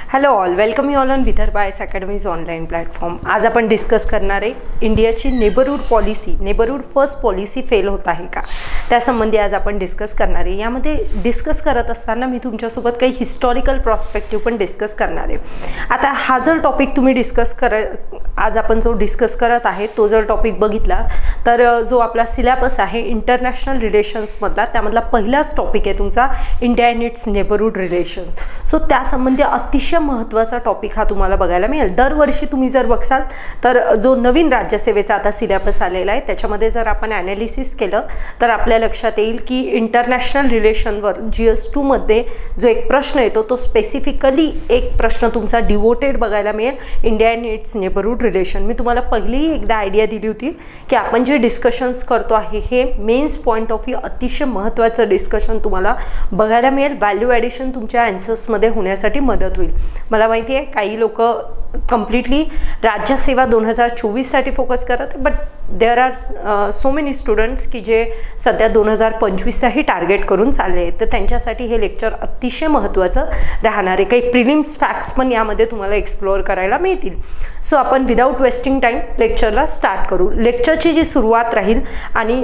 Hello all, welcome you all on Vidarbha IS academies online platform. आज आपण discuss करणार आहे इंडियाची neighbourhood policy, neighbourhood first policy fail होत आहे का, त्यासंबंधी आज आपण डिस्कस करणार आहे. यामध्ये डिस्कस करत असताना मी तुमच्यासोबत काही हिस्टॉरिकल प्रॉस्पेक्टिव्ह पण डिस्कस करणार आहे. आता हा जर टॉपिक तुम्ही आज आपण जो डिस्कस करत आहे तो जर टॉपिक बघितला तर जो आपला सिलेबस आहे इंटरनॅशनल रिलेशन्समधला, त्यामधला पहिलाच टॉपिक आहे तुमचा India and it's neighbourhood relations. So त्यासंबंधी अतिशय महत्त्वाचा टॉपिक हा तुम्हाला बघायला मिळेल. दरवर्षी तुम्ही जर बघसाल तर जो नवीन राज्यसेवेचा आता सिलेबस आलेला आहे त्याच्यामध्ये जर आपण ॲनालिसिस केलं तर आपल्या लक्षात येईल की इंटरनॅशनल रिलेशनवर GS2 मध्ये जो एक प्रश्न येतो तो स्पेसिफिकली एक प्रश्न तुमचा डिवोटेड बघायला मिळेल, India and it's neighbourhood relation. मी तुम्हाला पहिलेही एकदा आयडिया दिली होती की आपण जे डिस्कशन्स करतो आहे हे मेन्स पॉईंट ऑफ व्ह्यू अतिशय महत्त्वाचं डिस्कशन तुम्हाला बघायला मिळेल. व्हॅल्यू ॲडिशन तुमच्या ॲन्सर्समध्ये होण्यासाठी मदत होईल. मला माहिती आहे काही लोक कम्प्लिटली राज्यसेवा 2024 साठी फोकस करत, but there are so many students की जे सध्या 2025चाही टार्गेट करून चालले आहेत, तर त्यांच्यासाठी हे लेक्चर अतिशय महत्त्वाचं राहणार आहे. काही प्रिलिम्स फॅक्ट्स पण यामध्ये तुम्हाला एक्सप्लोअर करायला मिळतील. सो आपण विदाऊट वेस्टिंग टाईम लेक्चरला स्टार्ट करू. लेक्चरची जी सुरुवात राहील आणि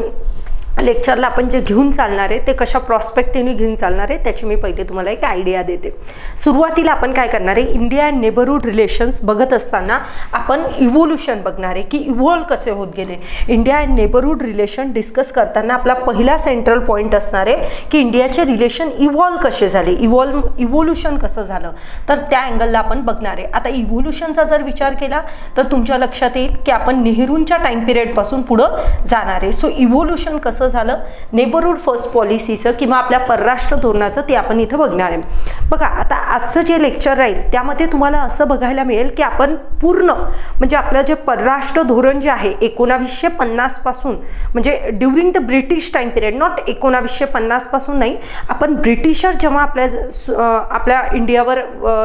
लेक्चरला आपण जे घेऊन चालणार आहे ते कशा प्रॉस्पेक्टिव्हने घेऊन चालणार आहे त्याची मी पहिले तुम्हाला एक आयडिया देते. सुरुवातीला आपण काय करणार आहे, इंडिया अँड नेबरहूड रिलेशन्स बघत असताना आपण इव्होल्युशन बघणार आहे की इव्हॉल्व कसे होत गेले. India and neighbourhood relation discuss करताना आपला पहिला सेंट्रल पॉईंट असणार आहे की इंडियाचे रिलेशन इव्हॉल्व कसे झाले, इव्होल्युशन कसं झालं, तर त्या अँगलला आपण बघणार आहे. आता इव्होल्युशनचा जर विचार केला तर तुमच्या लक्षात येईल की आपण नेहरूंच्या टाइम पिरियडपासून पुढं जाणार आहे. सो इव्होल्युशन कसं झालं नेबरहूड फर्स्ट पॉलिसीचं किंवा आपल्या परराष्ट्र धोरणाचं ते आपण इथं बघणार आहे. बघा आता आजचं जे लेक्चर राहील त्यामध्ये तुम्हाला असं बघायला मिळेल की आपण पूर्ण म्हणजे आपलं जे परराष्ट्र धोरण जे आहे 1950 पासून, म्हणजे during the British time period, not 1950 पासून नाही, आपण ब्रिटिशर जेव्हा आपल्या इंडियावर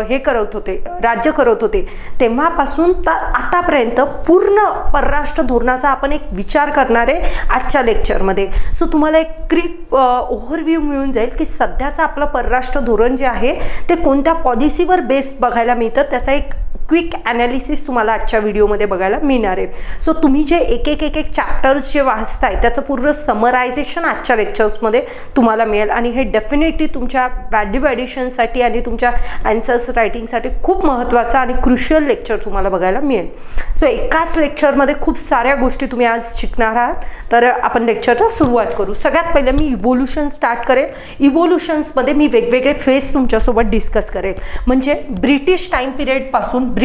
हे करत होते, राज्य करत होते, तेव्हापासून तर आतापर्यंत पूर्ण परराष्ट्र धोरणाचा आपण एक विचार करणार आहे आजच्या लेक्चरमध्ये. सो तुम्हाला एक क्विक ओव्हरव्ह्यू मिळून जाईल की सध्याचं आपलं परराष्ट्र धोरण जे आहे ते कोणत्या पॉलिसीवर बेस बघायला मिळतं, त्याचा एक क्विक ॲनालिसिस तुम्हाला आजच्या व्हिडिओमध्ये बघायला मिळणार आहे. सो तुम्ही जे एक चॅप्टर्स जे वाचताय त्याचं पूर्ण समरायझेशन आजच्या लेक्चर्समध्ये तुम्हाला मिळेल आणि हे डेफिनेटली तुमच्या व्हॅल्यू ॲडिशनसाठी आणि तुमच्या ॲन्सर्स रायटिंगसाठी खूप महत्त्वाचं आणि क्रुशियल लेक्चर तुम्हाला बघायला मिळेल. सो एकाच लेक्चरमध्ये खूप साऱ्या गोष्टी तुम्ही आज शिकणार आहात, तर आपण लेक्चरला सुरुवात करू. सगळ्यात पहिले मी इव्होल्युशन स्टार्ट करेल. इव्होल्युशन्समध्ये मी वेगवेगळे फेज तुमच्यासोबत डिस्कस करेल. म्हणजे ब्रिटिश टाइम पिरियडपासून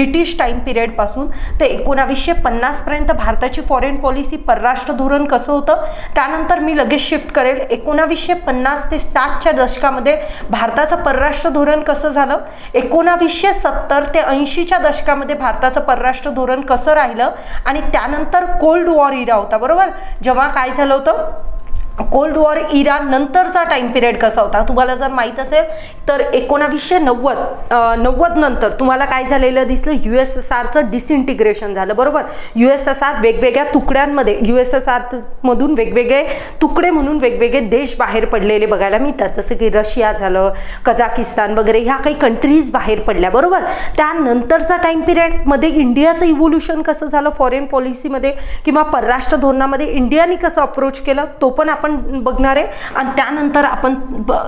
ते 1950 पर्यंत भारताची फॉरेन पॉलिसी, परराष्ट्र धोरण कसं होतं. त्यानंतर मी लगेच शिफ्ट करेल 1950 ते 60च्या दशकामध्ये भारताचं परराष्ट्र धोरण कसं झालं, 1970 ते 80च्या दशकामध्ये भारताचं परराष्ट्र धोरण कसं राहिलं, आणि त्यानंतर कोल्ड वॉर इरा होता, बरोबर. जेव्हा काय झालं होतं, कोल्ड वॉर इरा नंतरचा टाइम पिरियड कसा होता तुम्हाला जर माहीत असेल तर 1990 नंतर तुम्हाला काय झालेलं दिसलं, USSRचं डिसइंटिग्रेशन झालं, बरोबर. USSR वेगवेगळ्या तुकड्यांमध्ये, USSR मधून वेगवेगळे तुकडे म्हणून वेगवेगळे देश बाहेर पडलेले बघायला मिळतात, जसं की रशिया झालं, कझाकिस्तान वगैरे ह्या काही कंट्रीज बाहेर पडल्या, बरोबर. त्यानंतरचा टाइम पिरियडमध्ये इंडियाचं इव्होल्युशन कसं झालं फॉरेन पॉलिसीमध्ये किंवा परराष्ट्र धोरणामध्ये इंडियाने कसं अप्रोच केलं तो पण आपण बघणार आहे. आणि त्यानंतर आपण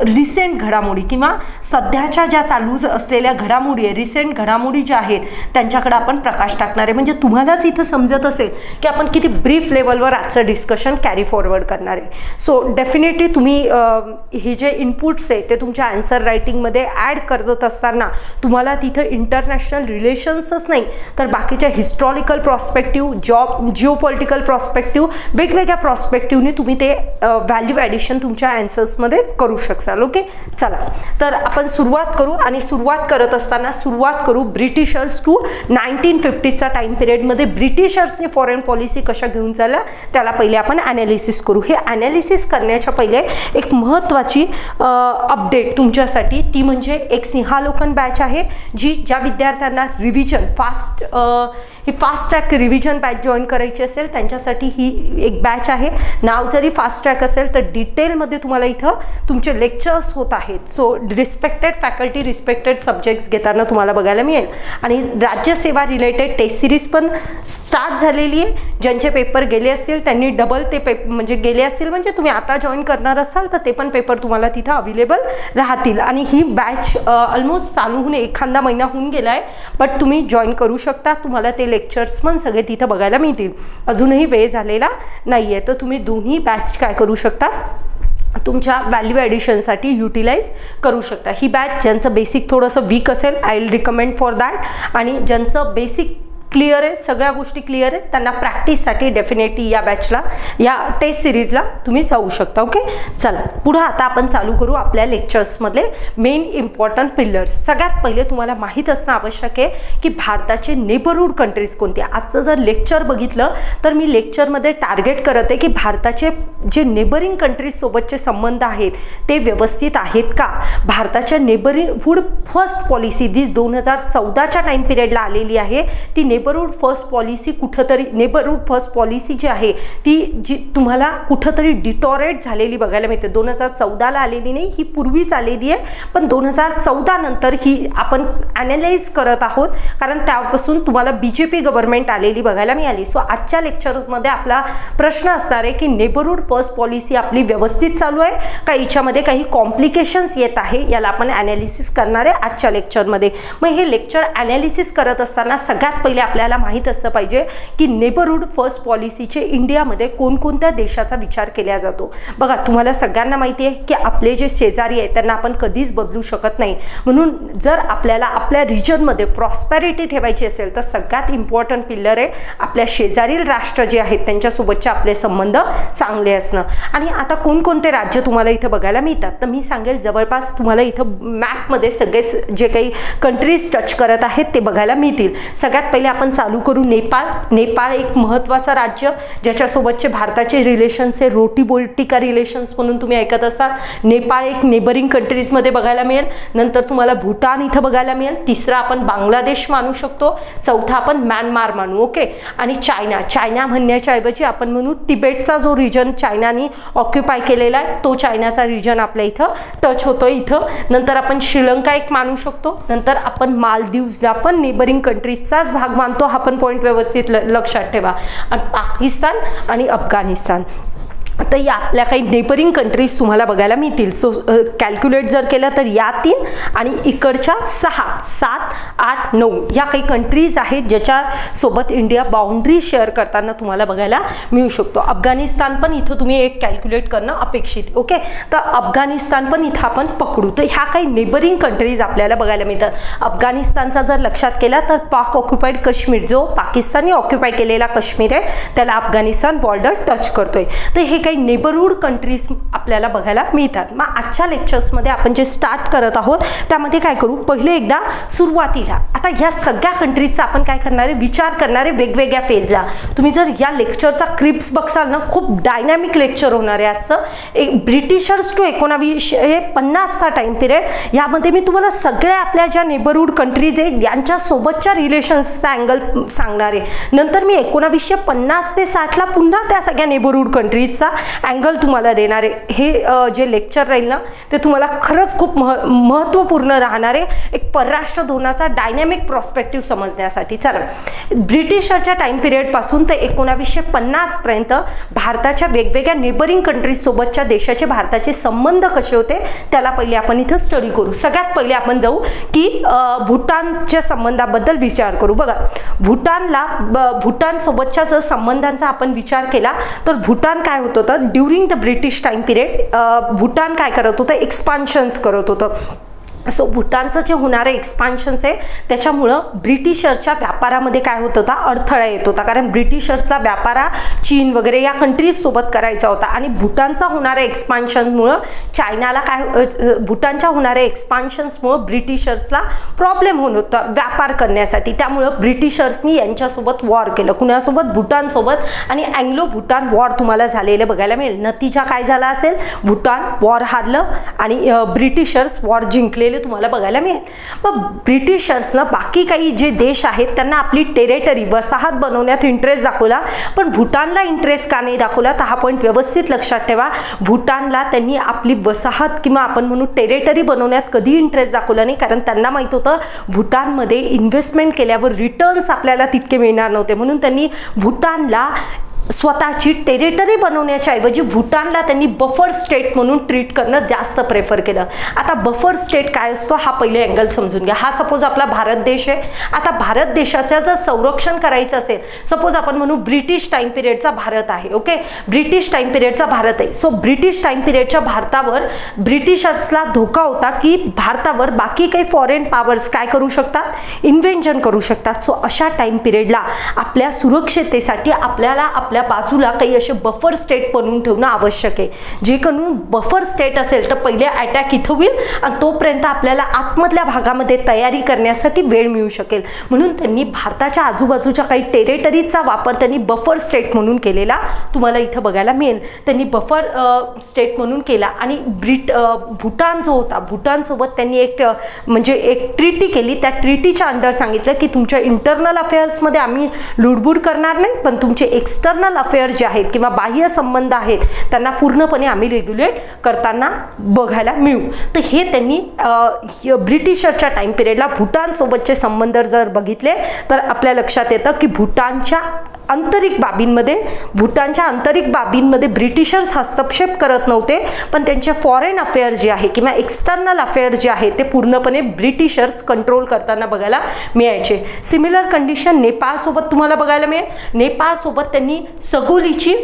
रिसेंट घडामोडी किंवा सध्याच्या ज्या चालू असलेल्या घडामोडी आहे, रिसेंट घडामोडी ज्या आहेत त्यांच्याकडे आपण प्रकाश टाकणार आहे. म्हणजे तुम्हालाच इथं समजत असेल की आपण किती ब्रीफ लेवलवर आजचं डिस्कशन कॅरी फॉरवर्ड करणार आहे. सो डेफिनेटली तुम्ही हे जे इनपुट्स आहे ते तुमच्या आन्सर रायटिंगमध्ये ॲड करत असताना तुम्हाला तिथं इंटरनॅशनल रिलेशन्सच नाही तर बाकीच्या हिस्टॉरिकल प्रॉस्पेक्टिव्ह, जिओपॉलिटिकल प्रॉस्पेक्टिव्ह, वेगवेगळ्या प्रॉस्पेक्टिव्हने तुम्ही ते व्हॅल्यू ॲडिशन तुमच्या ॲन्सर्समध्ये करू शकाल. ओके, चला तर आपण सुरुवात करू. आणि सुरुवात करत असताना सुरुवात करू ब्रिटिशर्स टू 1950चा टाइम पिरियडमध्ये ब्रिटिशर्सने फॉरेन पॉलिसी कशा घेऊन चालल्या त्याला पहिले आपण ॲनालिसिस करू. हे ॲनालिसिस करण्याच्या पहिले एक महत्त्वाची अपडेट तुमच्यासाठी, ती म्हणजे एक सिंहालोकन बॅच आहे जी ज्या विद्यार्थ्यांना revision fast track revision batch join करायची असेल त्यांच्यासाठी ही एक बॅच आहे. नाव जरी फास्ट ट्रॅक ट्रॅक असेल तर डिटेलमध्ये तुम्हाला इथं तुमचे लेक्चर्स होत आहेत. So respected faculty, respected subjects घेताना तुम्हाला बघायला मिळेल. आणि राज्यसेवा रिलेटेड टेस्ट सिरीज पण स्टार्ट झालेली आहे. ज्यांचे पेपर गेले असतील त्यांनी डबल ते म्हणजे गेले असतील म्हणजे तुम्ही आता जॉईन करणार असाल तर ते पण पेपर तुम्हाला तिथं अवेलेबल राहतील. आणि ही बॅच ऑलमोस्ट चालू होऊन एखादा महिना होऊन गेला आहे, बट तुम्ही जॉईन करू शकता. तुम्हाला ते लेक्चर्स पण सगळे तिथं बघायला मिळतील. अजूनही वेळ झालेला नाही आहे, तर तुम्ही दोन्ही बॅच काय करू शकता, तुमच्या व्हॅल्यू ॲडिशनसाठी युटिलाइज करू शकता. ही बॅच ज्यांचं बेसिक थोडंसं वीक असेल, I will recommend for that. आणि ज्यांचं बेसिक क्लिअर आहे, सगळ्या गोष्टी क्लिअर आहेत, त्यांना प्रॅक्टिससाठी डेफिनेटली या बॅचला, या टेस्ट सिरीजला तुम्ही जाऊ शकता. ओके, चला पुढं आता आपण चालू करू आपल्या लेक्चर्समधले मेन इम्पॉर्टंट पिलर्स. सगळ्यात पहिले तुम्हाला माहीत असणं आवश्यक आहे की भारताचे नेबरहूड कंट्रीज कोणते. आजचं जर लेक्चर बघितलं तर मी लेक्चरमध्ये टार्गेट करत आहे की भारताचे जे नेबरिंग कंट्रीजसोबतचे संबंध आहेत ते व्यवस्थित आहेत का. भारताच्या नेबरहूड फर्स्ट पॉलिसी जी 2014च्या टाईम पिरियडला आलेली आहे, ती नेबरहूड फर्स्ट पॉलिसी कुठंतरी, नेबरहूड फर्स्ट पॉलिसी जी आहे ती जी तुम्हाला कुठंतरी डिटॉरेट झालेली बघायला मिळते. 2014ला आलेली नाही, ही पूर्वीच आलेली आहे, पण 2014 नंतर ही आपण ॲनालाइज करत आहोत कारण त्यापासून तुम्हाला BJP गव्हर्नमेंट आलेली बघायला मिळाली. सो आजच्या लेक्चरमध्ये आपला प्रश्न असणार आहे की नेबरहूड फर्स्ट पॉलिसी आपली व्यवस्थित चालू आहे का, याच्यामध्ये काही कॉम्प्लिकेशन्स येत आहे, याला आपण ॲनालिसिस करणार आहे आजच्या लेक्चरमध्ये. मग हे लेक्चर ॲनालिसिस करत असताना सगळ्यात पहिले आपल्याला माहीत असलं पाहिजे की नेबरहूड फर्स्ट पॉलिसीचे इंडियामध्ये कोणकोणत्या देशाचा विचार केला जातो. बघा, तुम्हाला सगळ्यांना माहिती आहे की आपले जे शेजारी आहेत त्यांना आपण कधीच बदलू शकत नाही. म्हणून जर आपल्याला आपल्या रिजनमध्ये प्रॉस्पॅरिटी ठेवायची असेल तर सगळ्यात इम्पॉर्टंट पिलर आहे आपल्या शेजारील राष्ट्र जे आहेत त्यांच्यासोबतचे आपले संबंध चांगले असणं. आणि आता कोणकोणते राज्य तुम्हाला इथं बघायला मिळतात तर मी सांगेल जवळपास तुम्हाला इथं मॅपमध्ये सगळेच जे काही कंट्रीज टच करत आहेत ते बघायला मिळतील. सगळ्यात पहिले आपण चालू करू नेपाळ. नेपाळ एक महत्त्वाचं राज्य ज्याच्यासोबतचे भारताचे रिलेशन्स हे रोटी बोटी का रिलेशन्स म्हणून तुम्ही ऐकत असाल. नेपाळ एक नेबरिंग कंट्रीजमध्ये बघायला मिळेल. नंतर तुम्हाला भूटान इथं बघायला मिळेल. तिसरा आपण बांगलादेश मानू शकतो. चौथा आपण म्यानमार मानू. ओके, आणि चायना म्हणण्याच्या ऐवजी आपण म्हणू तिबेटचा जो रिजन चायनाने ऑक्युपाय केलेला आहे तो चायनाचा रिजन आपल्या इथं टच होतो इथं. नंतर आपण श्रीलंका एक मानू शकतो. नंतर आपण मालदीवला पण नेबरिंग कंट्रीजचाच भाग मानतो. हा पण पॉईंट व्यवस्थित लक्षात ठेवा. आणि पाकिस्तान आणि अफगाणिस्तान तर या आपल्या काही नेबरिंग कंट्रीज तुम्हाला बघायला मिळतील. सो कॅल्क्युलेट जर केलं तर या 3 आणि इकडच्या 6, 7, 8, 9 या काही कंट्रीज आहेत ज्याच्यासोबत इंडिया बाउंड्री शेअर करताना तुम्हाला बघायला मिळू शकतो. अफगाणिस्तान पण इथं तुम्ही एक कॅल्क्युलेट करणं अपेक्षित आहे. ओके, तर अफगाणिस्तान पण इथं आपण पकडू. तर ह्या काही नेबरिंग कंट्रीज आपल्याला बघायला मिळतात. अफगाणिस्तानचा जर लक्षात केला तर पाक ऑक्युपाईड काश्मीर, जो पाकिस्तानने ऑक्युपाय केलेला काश्मीर आहे त्याला अफगाणिस्तान बॉर्डर टच करतोय. तर हे काही नेबरहूड कंट्रीज आपल्याला बघायला मिळतात. मग आजच्या लेक्चर्समध्ये आपण जे स्टार्ट करत आहोत त्यामध्ये काय करू, पहिले एकदा सुरुवातीला आता ह्या सगळ्या कंट्रीजचा आपण काय करणार आहे, विचार करणार आहे वेगवेगळ्या फेजला. तुम्ही जर या लेक्चरचा क्लिप्स बघसाल ना, खूप डायनॅमिक लेक्चर होणार आहे आजचं. एक ब्रिटिशर्स टू 1950चा टाइम पिरियड, यामध्ये मी तुम्हाला सगळ्या आपल्या ज्या नेबरहूड कंट्रीज आहे यांच्यासोबतच्या रिलेशन्सचा अँगल सांगणार आहे. नंतर मी 1950 ते 60ला पुन्हा त्या सगळ्या नेबरहूड कंट्रीजचा अँगल तुम्हाला देणार आहे. हे जे लेक्चर राहील ना ते तुम्हाला खरंच खूप महत्त्वपूर्ण राहणार आहे एक परराष्ट्र धोरणाचा डायनॅमिक प्रॉस्पेक्टिव्ह समजण्यासाठी. चला, ब्रिटिशरच्या टाइम पिरियड पासून ते 1950 पर्यंत भारताच्या वेगवेगळ्या नेबरिंग कंट्रीज सोबतच्या देशाचे भारताचे संबंध कसे होते त्याला पहिले आपण इथं स्टडी करू. सगळ्यात पहिले आपण जाऊ की भूटानच्या संबंधाबद्दल विचार करू. बघा, भूटान सोबतच्या जर संबंधांचा आपण विचार केला तर भूटान काय होतं तर during the British time period Bhutan काय करत होतं, एक्सपान्शन्स करत होतं. सो भूटानचं जे होणारे एक्सपान्शन्स आहे त्याच्यामुळं ब्रिटिशरच्या व्यापारामध्ये काय होत होता, अडथळा येत होता. कारण ब्रिटिशर्सचा व्यापारा चीन वगैरे या कंट्रीज सोबत करायचा होता आणि भूटानचा होणाऱ्या एक्सपान्शनमुळं चायनाला भूटानच्या होणाऱ्या एक्सपान्शन्समुळं ब्रिटिशर्सला प्रॉब्लेम होत होता व्यापार करण्यासाठी. त्यामुळं ब्रिटिशर्सनी यांच्यासोबत वॉर केलं. कुणासोबत, भूटानसोबत. आणि अँग्लो भूटान वॉर तुम्हाला झालेलं बघायला मिळेल. नतीजा काय झाला असेल, भूटान वॉर हारलं आणि ब्रिटिशर्स वॉर जिंकलेले केलेले तुम्हाला बघायला मिळेल. मग ब्रिटिशर्सना बाकी काही जे देश आहेत त्यांना आपली टेरिटरी वसाहत बनवण्यात इंटरेस्ट दाखवला, पण भूटानला इंटरेस्ट का नाही दाखवला, तर हा पॉईंट व्यवस्थित लक्षात ठेवा. भूटानला त्यांनी आपली वसाहत किंवा आपण म्हणू टेरिटरी बनवण्यात कधी इंटरेस्ट दाखवला नाही, कारण त्यांना माहित होतं भूटानमध्ये इन्व्हेस्टमेंट केल्यावर रिटर्न्स आपल्याला तितके मिळणार नव्हते. म्हणून त्यांनी भूटानला स्वतःची टेरिटरी बनवण्याच्या ऐवजी भूटानला त्यांनी बफर स्टेट म्हणून ट्रीट करणं जास्त प्रेफर केलं. आता बफर स्टेट काय असतो हा पहिले अँगल समजून घ्या. हा सपोज आपला भारत देश आहे. आता भारत देशाचं जर संरक्षण करायचं असेल, सपोज आपण म्हणू ब्रिटिश टाइम पिरियडचा भारत आहे. ओके, ब्रिटिश टाइम पिरियडचा भारत आहे. सो ब्रिटिश टाइम पिरियडच्या भारतावर ब्रिटिशर्सला धोका होता की भारतावर बाकी काही फॉरेन पॉवर्स काय करू शकतात, इन्व्हेंशन करू शकतात. सो अशा टाइम पिरियडला आपल्या सुरक्षिततेसाठी आपल्याला आपल्या बाजूला काही असे बफर स्टेट बनवून ठेवणं आवश्यक आहे. जे करून बफर स्टेट असेल तर पहिले अटॅक इथं होईल आणि तोपर्यंत आपल्याला आतमधल्या भागामध्ये तयारी करण्यासाठी वेळ मिळू शकेल. म्हणून त्यांनी भारताच्या आजूबाजूच्या काही टेरिटरीचा वापर त्यांनी बफर स्टेट म्हणून केलेला तुम्हाला इथं बघायला मिळेल. त्यांनी बफर स्टेट म्हणून केला आणि भूटान जो होता, भूटानसोबत त्यांनी एक ट्रीटी केली. त्या ट्रीटीच्या अंडर सांगितलं की तुमच्या इंटरनल अफेअर्समध्ये आम्ही लुडबुड करणार नाही, पण तुमचे एक्सटर्नल अफेअर जे आहेत किंवा बाह्य संबंध आहेत त्यांना पूर्णपणे आम्ही रेग्युलेट करताना बघायला मिळू. तर हे त्यांनी ब्रिटिशरच्या टाइम पिरियडला भूटान सोबतचे संबंध जर बघितले तर आपल्या लक्षात येतं की भूटानच्या आंतरिक बाबींमध्ये ब्रिटिशर्स हस्तक्षेप करत नव्हते, पण त्यांचे फॉरेन अफेअर जे आहे किंवा एक्सटर्नल अफेअर जे आहे ते पूर्णपणे ब्रिटिशर्स कंट्रोल करताना बघायला मिळायचे. सिमिलर कंडिशन नेपाळसोबत तुम्हाला बघायला मिळेल. नेपाळसोबत त्यांनी सगोलीची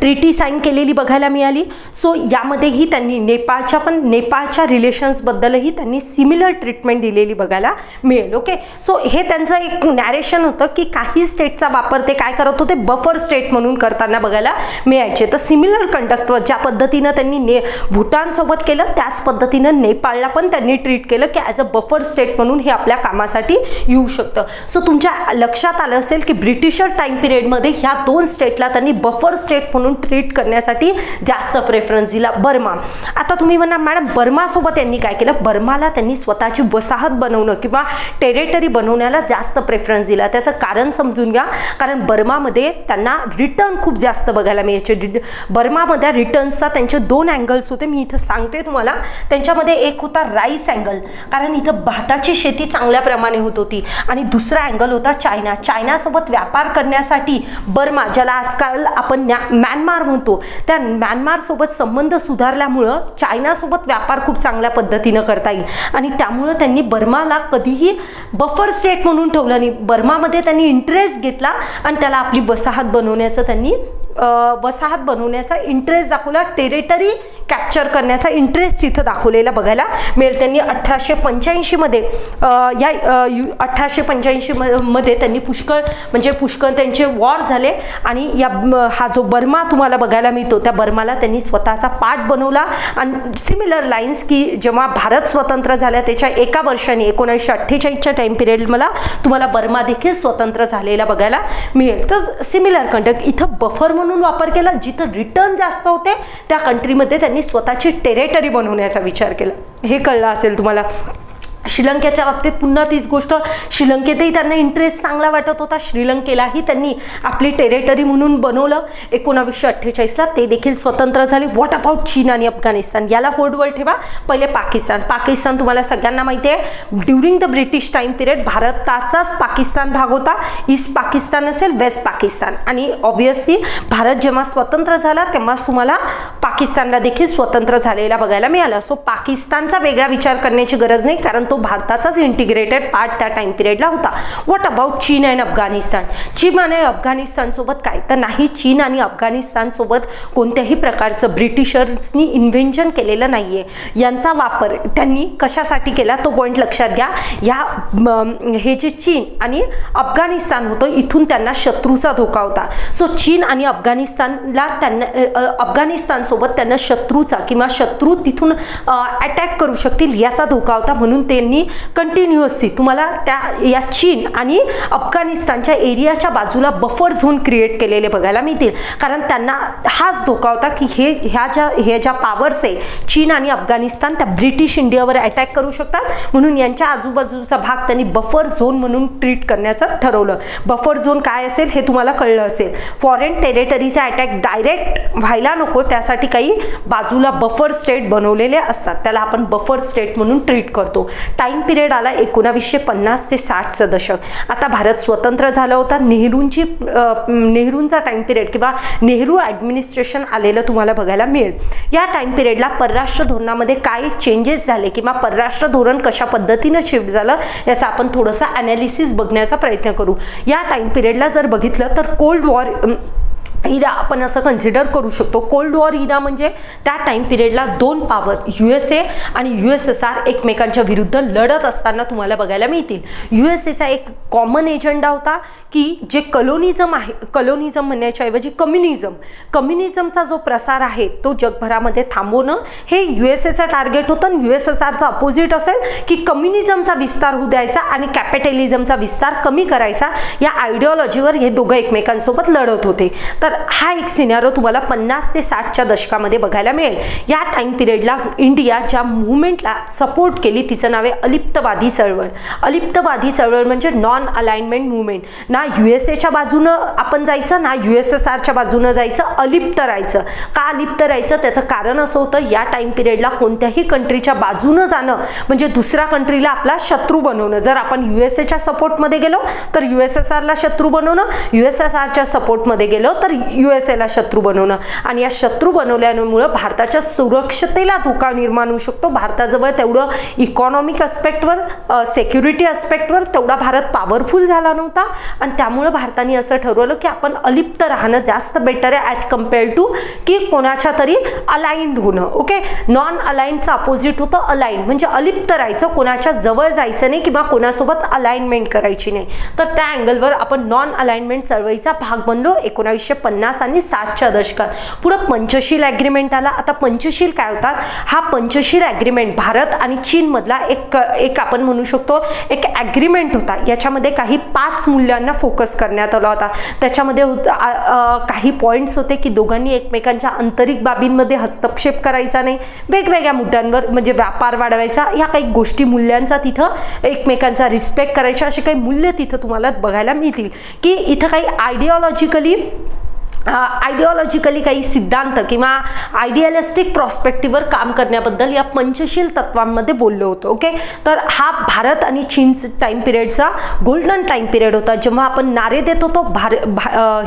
ट्रीटी साईन केलेली बघायला मिळाली. सो यामध्येही त्यांनी नेपाळच्या रिलेशन्सबद्दलही त्यांनी सिमिलर ट्रीटमेंट दिलेली बघायला मिळेल. ओके, सो हे त्यांचं एक नॅरेशन होतं की काही स्टेटचा वापर ते काय करत होते, बफर स्टेट म्हणून करताना बघायला मिळायचे. तर सिमिलर कंडक्टवर ज्या पद्धतीनं त्यांनी भूटानसोबत केलं त्याच पद्धतीनं नेपाळला पण त्यांनी ट्रीट केलं की ॲज अ बफर स्टेट म्हणून हे आपल्या कामासाठी येऊ शकतं. सो तुमच्या लक्षात आलं असेल की ब्रिटिशर टाइम पिरियडमध्ये ह्या दोन स्टेटला त्यांनी बफर स्टेट म्हणून ट्रीट करण्यासाठी जास्त प्रेफरन्स दिला. बर्मा, आता तुम्ही म्हणा मॅडम बर्मासोबत यांनी काय केलं, बर्माला त्यांनी स्वतःची वसाहत बनवणं किंवा टेरिटरी बनवण्याला जास्त प्रेफरन्स दिला. त्याचं कारण समजून घ्या, कारण बर्मामध्ये त्यांना रिटर्न खूप जास्त बघायला मिळायचे. बर्मामध्ये रिटर्न्सचा त्यांचे दोन अँगल्स होते, मी इथं सांगते तुम्हाला. त्यांच्यामध्ये एक होता राईस अँगल, कारण इथं भाताची शेती चांगल्या प्रमाणे होत होती, आणि दुसरा अँगल होता चायना. चायनासोबत व्यापार करण्यासाठी बर्मा, ज्याला आजकाल आपण म्यानमार म्हणतो, त्या म्यानमार सोबत संबंध सुधारल्यामुळं चायनासोबत व्यापार खूप चांगल्या पद्धतीनं करता येईल, आणि त्यामुळं त्यांनी बर्माला कधीही बफर स्टेट म्हणून ठेवलं नाही. बर्मामध्ये त्यांनी इंटरेस्ट घेतला आणि त्याला आपली वसाहत बनवण्याचा इंटरेस्ट दाखवला. टेरिटरी कॅप्चर करण्याचा इंटरेस्ट इथं दाखवलेला बघायला मिळेल. त्यांनी 1885 मध्ये त्यांनी पुष्कळ त्यांचे वॉर झाले, आणि हा जो बर्मा तुम्हाला बघायला मिळतो त्या बर्माला त्यांनी स्वतःचा पार्ट बनवला. आणि सिमिलर लाईन्स की जेव्हा भारत स्वतंत्र झाला त्याच्या एका वर्षाने 1948च्या टाइम पिरियड मला तुम्हाला बर्मा देखील स्वतंत्र झालेला बघायला मिळेल. तर सिमिलर कंडक्ट इथं बफर म्हणून वापर केला. जिथं रिटर्न जास्त होते त्या कंट्रीमध्ये त्यांनी स्वतःची टेरिटरी बनवण्याचा विचार केला. हे कळलं असेल तुम्हाला. श्रीलंकेच्या बाबतीत पुन्हा तीच गोष्ट, श्रीलंकेतही त्यांना इंटरेस्ट चांगला वाटत होता. श्रीलंकेलाही त्यांनी आपली टेरिटरी म्हणून बनवलं. 1948ला ते देखील स्वतंत्र झाले. व्हॉट अबाउट चीन आणि अफगाणिस्तान, याला होल्डवर ठेवा. पहिले पाकिस्तान तुम्हाला सगळ्यांना माहिती आहे, during the British time period भारताचाच पाकिस्तान भाग होता. ईस्ट पाकिस्तान असेल, वेस्ट पाकिस्तान, आणि ऑब्व्हियसली भारत जेव्हा स्वतंत्र झाला तेव्हाच तुम्हाला पाकिस्तानला देखील स्वतंत्र झालेला बघायला मिळालं. सो पाकिस्तानचा वेगळा विचार करण्याची गरज नाही, कारण तो भारताचाच इंटिग्रेटेड पार्ट त्या टाइम पिरियडला होता. व्हॉट अबाउट चीन अँड अफगाणिस्तान, चीन आणि अफगाणिस्तान सोबत काय तर नाही, चीन आणि अफगाणिस्तान सोबत कोणत्याही प्रकारचं ब्रिटिशर्सनी इन्व्हेंशन केलेलं नाहीये. यांचा वापर त्यांनी कशासाठी केला तो पॉईंट लक्षात घ्या. हे जे चीन आणि अफगाणिस्तान होतं इथून त्यांना शत्रूचा धोका होता. सो चीन आणि अफगाणिस्तान सोबत त्यांना शत्रूचा किंवा शत्रू तिथून अटॅक करू शकतील याचा धोका होता, म्हणून ते त्यांनी कंटिन्युअसली तुम्हाला या चीन आणि अफगाणिस्तानच्या एरियाच्या बाजूला बफर झोन क्रिएट केलेले बघायला मिळतील, कारण त्यांना हाच धोका होता की ह्या ज्या पॉवर्स आहे चीन आणि अफगाणिस्तान त्या ब्रिटिश इंडियावर अटॅक करू शकतात, म्हणून यांच्या आजूबाजूचा भाग त्यांनी बफर झोन म्हणून ट्रीट करण्याचं ठरवलं. बफर झोन काय असेल हे तुम्हाला कळलं असेल. फॉरेन टेरिटरीचा अटॅक डायरेक्ट व्हायला नको त्यासाठी काही बाजूला बफर स्टेट बनवलेले असतात, त्याला आपण बफर स्टेट म्हणून ट्रीट करतो. टाइम पिरियड आला 1950 ते 60चं दशक. आता भारत स्वतंत्र झाला होता. नेहरूंचा टाइम पिरियड किंवा नेहरू ॲडमिनिस्ट्रेशन आलेलं तुम्हाला बघायला मिळेल. या टाइम पिरियडला परराष्ट्र धोरणामध्ये काय चेंजेस झाले किंवा परराष्ट्र धोरण कशा पद्धतीनं शिफ्ट झालं याचा आपण थोडंसं ॲनालिसिस बघण्याचा प्रयत्न करू. या टाइम पिरियडला जर बघितलं तर कोल्ड वॉर इरा आपण असं कन्सिडर करू शकतो. कोल्ड वॉर इरा म्हणजे त्या टाइम पिरियडला दोन पॉवर USA आणि USSR एकमेकांच्या विरुद्ध लढत असताना तुम्हाला बघायला मिळतील. USAचा एक कॉमन एजेंडा होता की जे कलोनिझम आहे, कलोनिझम म्हणण्याच्या ऐवजी कम्युनिझमचा जो प्रसार आहे तो जगभरामध्ये थांबवणं हे USAचा टार्गेट होतं. आणि USSRचा अपोजिट असेल की कम्युनिझमचा विस्तार होऊ द्यायचा आणि कॅपिटलिझमचा विस्तार कमी करायचा. या आयडिओलॉजीवर हे दोघं एकमेकांसोबत लढत होते. तर हा एक सिनारिओ तुम्हाला 50 ते 60च्या दशकामध्ये बघायला मिळेल. या टाइम पिरियडला इंडिया ज्या मुवमेंटला सपोर्ट केली तिचं नाव आहे अलिप्तवादी चळवळ. अलिप्तवादी चळवळ म्हणजे नॉन अलाइनमेंट मुवमेंट. ना USAच्या बाजूनं आपण जायचं ना USSRच्या बाजूनं जायचं, अलिप्त राहायचं. का अलिप्त राहायचं त्याचं कारण असं होतं या टाइम पिरियडला कोणत्याही कंट्रीच्या बाजूनं जाणं म्हणजे दुसऱ्या कंट्रीला आपला शत्रू बनवणं. जर आपण USAच्या सपोर्टमध्ये गेलो तर USSRला शत्रू बनवणं, USSRच्या सपोर्टमध्ये गेलो तर USAला शत्रू बनवणं. आणि या शत्रू बनवल्यामुळे भारताच्या सुरक्षतेला धोका निर्माण होऊ शकतो. भारताजवळ तेवढं इकॉनॉमिक अस्पेक्टवर, सिक्युरिटी अस्पेक्टवर तेवढा भारत पॉवरफुल झाला नव्हता आणि त्यामुळे भारताने असं ठरवलं की आपण अलिप्त राहणं जास्त बेटर आहे ॲज कम्पेअर टू की कोणाच्या तरी अलाइन्ड होणं. ओके, नॉन अलाइनचं अपोजिट होतं अलाइन, म्हणजे अलिप्त राहायचं, कोणाच्या जवळ जायचं नाही किंवा कोणासोबत अलाइनमेंट करायची नाही. तर त्या अँगलवर आपण नॉन अलाइनमेंट चळवळीचा भाग बनलो 1950 आणि 60च्या दशकात. पुढं पंचशील ॲग्रीमेंट आला. आता पंचशील काय होतात? हा पंचशील ॲग्रीमेंट भारत आणि चीनमधला एक आपण म्हणू शकतो एक ॲग्रीमेंट होता. याच्यामध्ये काही 5 मूल्यांना फोकस करण्यात आला होता. त्याच्यामध्ये काही पॉईंट्स होते की दोघांनी एकमेकांच्या आंतरिक बाबींमध्ये हस्तक्षेप करायचा नाही, वेगवेगळ्या मुद्द्यांवर म्हणजे व्यापार वाढवायचा, या काही गोष्टी मूल्यांचा तिथं एकमेकांचा रिस्पेक्ट करायचा, असे काही मूल्य तिथं तुम्हाला बघायला मिळतील. की इथं काही आयडिओलॉजिकली काही सिद्धांत किंवा आयडियलिस्टिक प्रॉस्पेक्टिव्हवर काम करण्याबद्दल या पंचशील तत्वांमध्ये बोललं होतं. ओके, तर हा भारत आणि चीन टाइम पिरियडचा गोल्डन टाइम पिरियड होता. जेव्हा आपण नारे देत होतो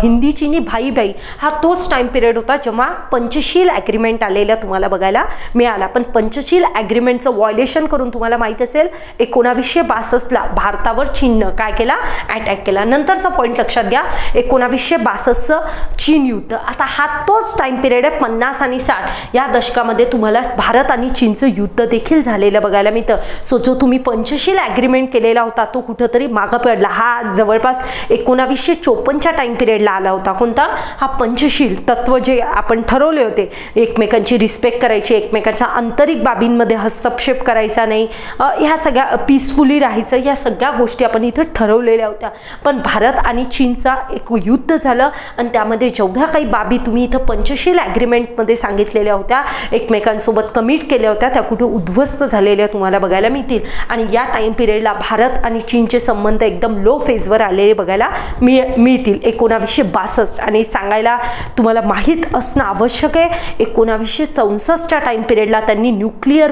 हिंदी चीनी भाई भाई, हा तोच टाइम पिरियड होता जेव्हा पंचशील ॲग्रीमेंट आलेला तुम्हाला बघायला मिळाला. पण पंचशील ॲग्रीमेंटचं व्हायोलेशन करून तुम्हाला माहीत असेल 1962ला भारतावर चीननं काय केला? अटॅक केला. नंतरचा पॉईंट लक्षात घ्या, 1962चं चीन युद्ध. आता हा तोच टाइम पिरियड आहे 50 आणि 60 या दशकामध्ये तुम्हाला भारत आणि चीनचं युद्ध देखील झालेलं बघायला मिळतं. सो जो तुम्ही पंचशील ॲग्रीमेंट केलेला होता तो कुठंतरी मागं पडला. हा जवळपास 1954च्या टाइम पिरियडला आला होता. कोणता? हा पंचशील तत्व जे आपण ठरवले होते, एकमेकांची रिस्पेक्ट करायची, एकमेकांच्या आंतरिक बाबींमध्ये हस्तक्षेप करायचा नाही, ह्या सगळ्या पीसफुली राहायचं, या सगळ्या गोष्टी आपण इथं ठरवलेल्या होत्या. पण भारत आणि चीनचा एक युद्ध झालं आणि त्यामध्ये जेवढ्या काही बाबी तुम्ही इथं पंचशील ॲग्रीमेंटमध्ये सांगितलेल्या होत्या, एकमेकांसोबत कमिट केल्या होत्या, त्या कुठे उद्ध्वस्त झालेल्या तुम्हाला बघायला मिळतील. आणि या टाइम पिरियडला भारत आणि चीनचे संबंध एकदम लो फेजवर आलेले बघायला मिळतील 1962. आणि सांगायला तुम्हाला माहीत असणं आवश्यक आहे 1964च्या टाइम पिरियडला त्यांनी न्यूक्लिअर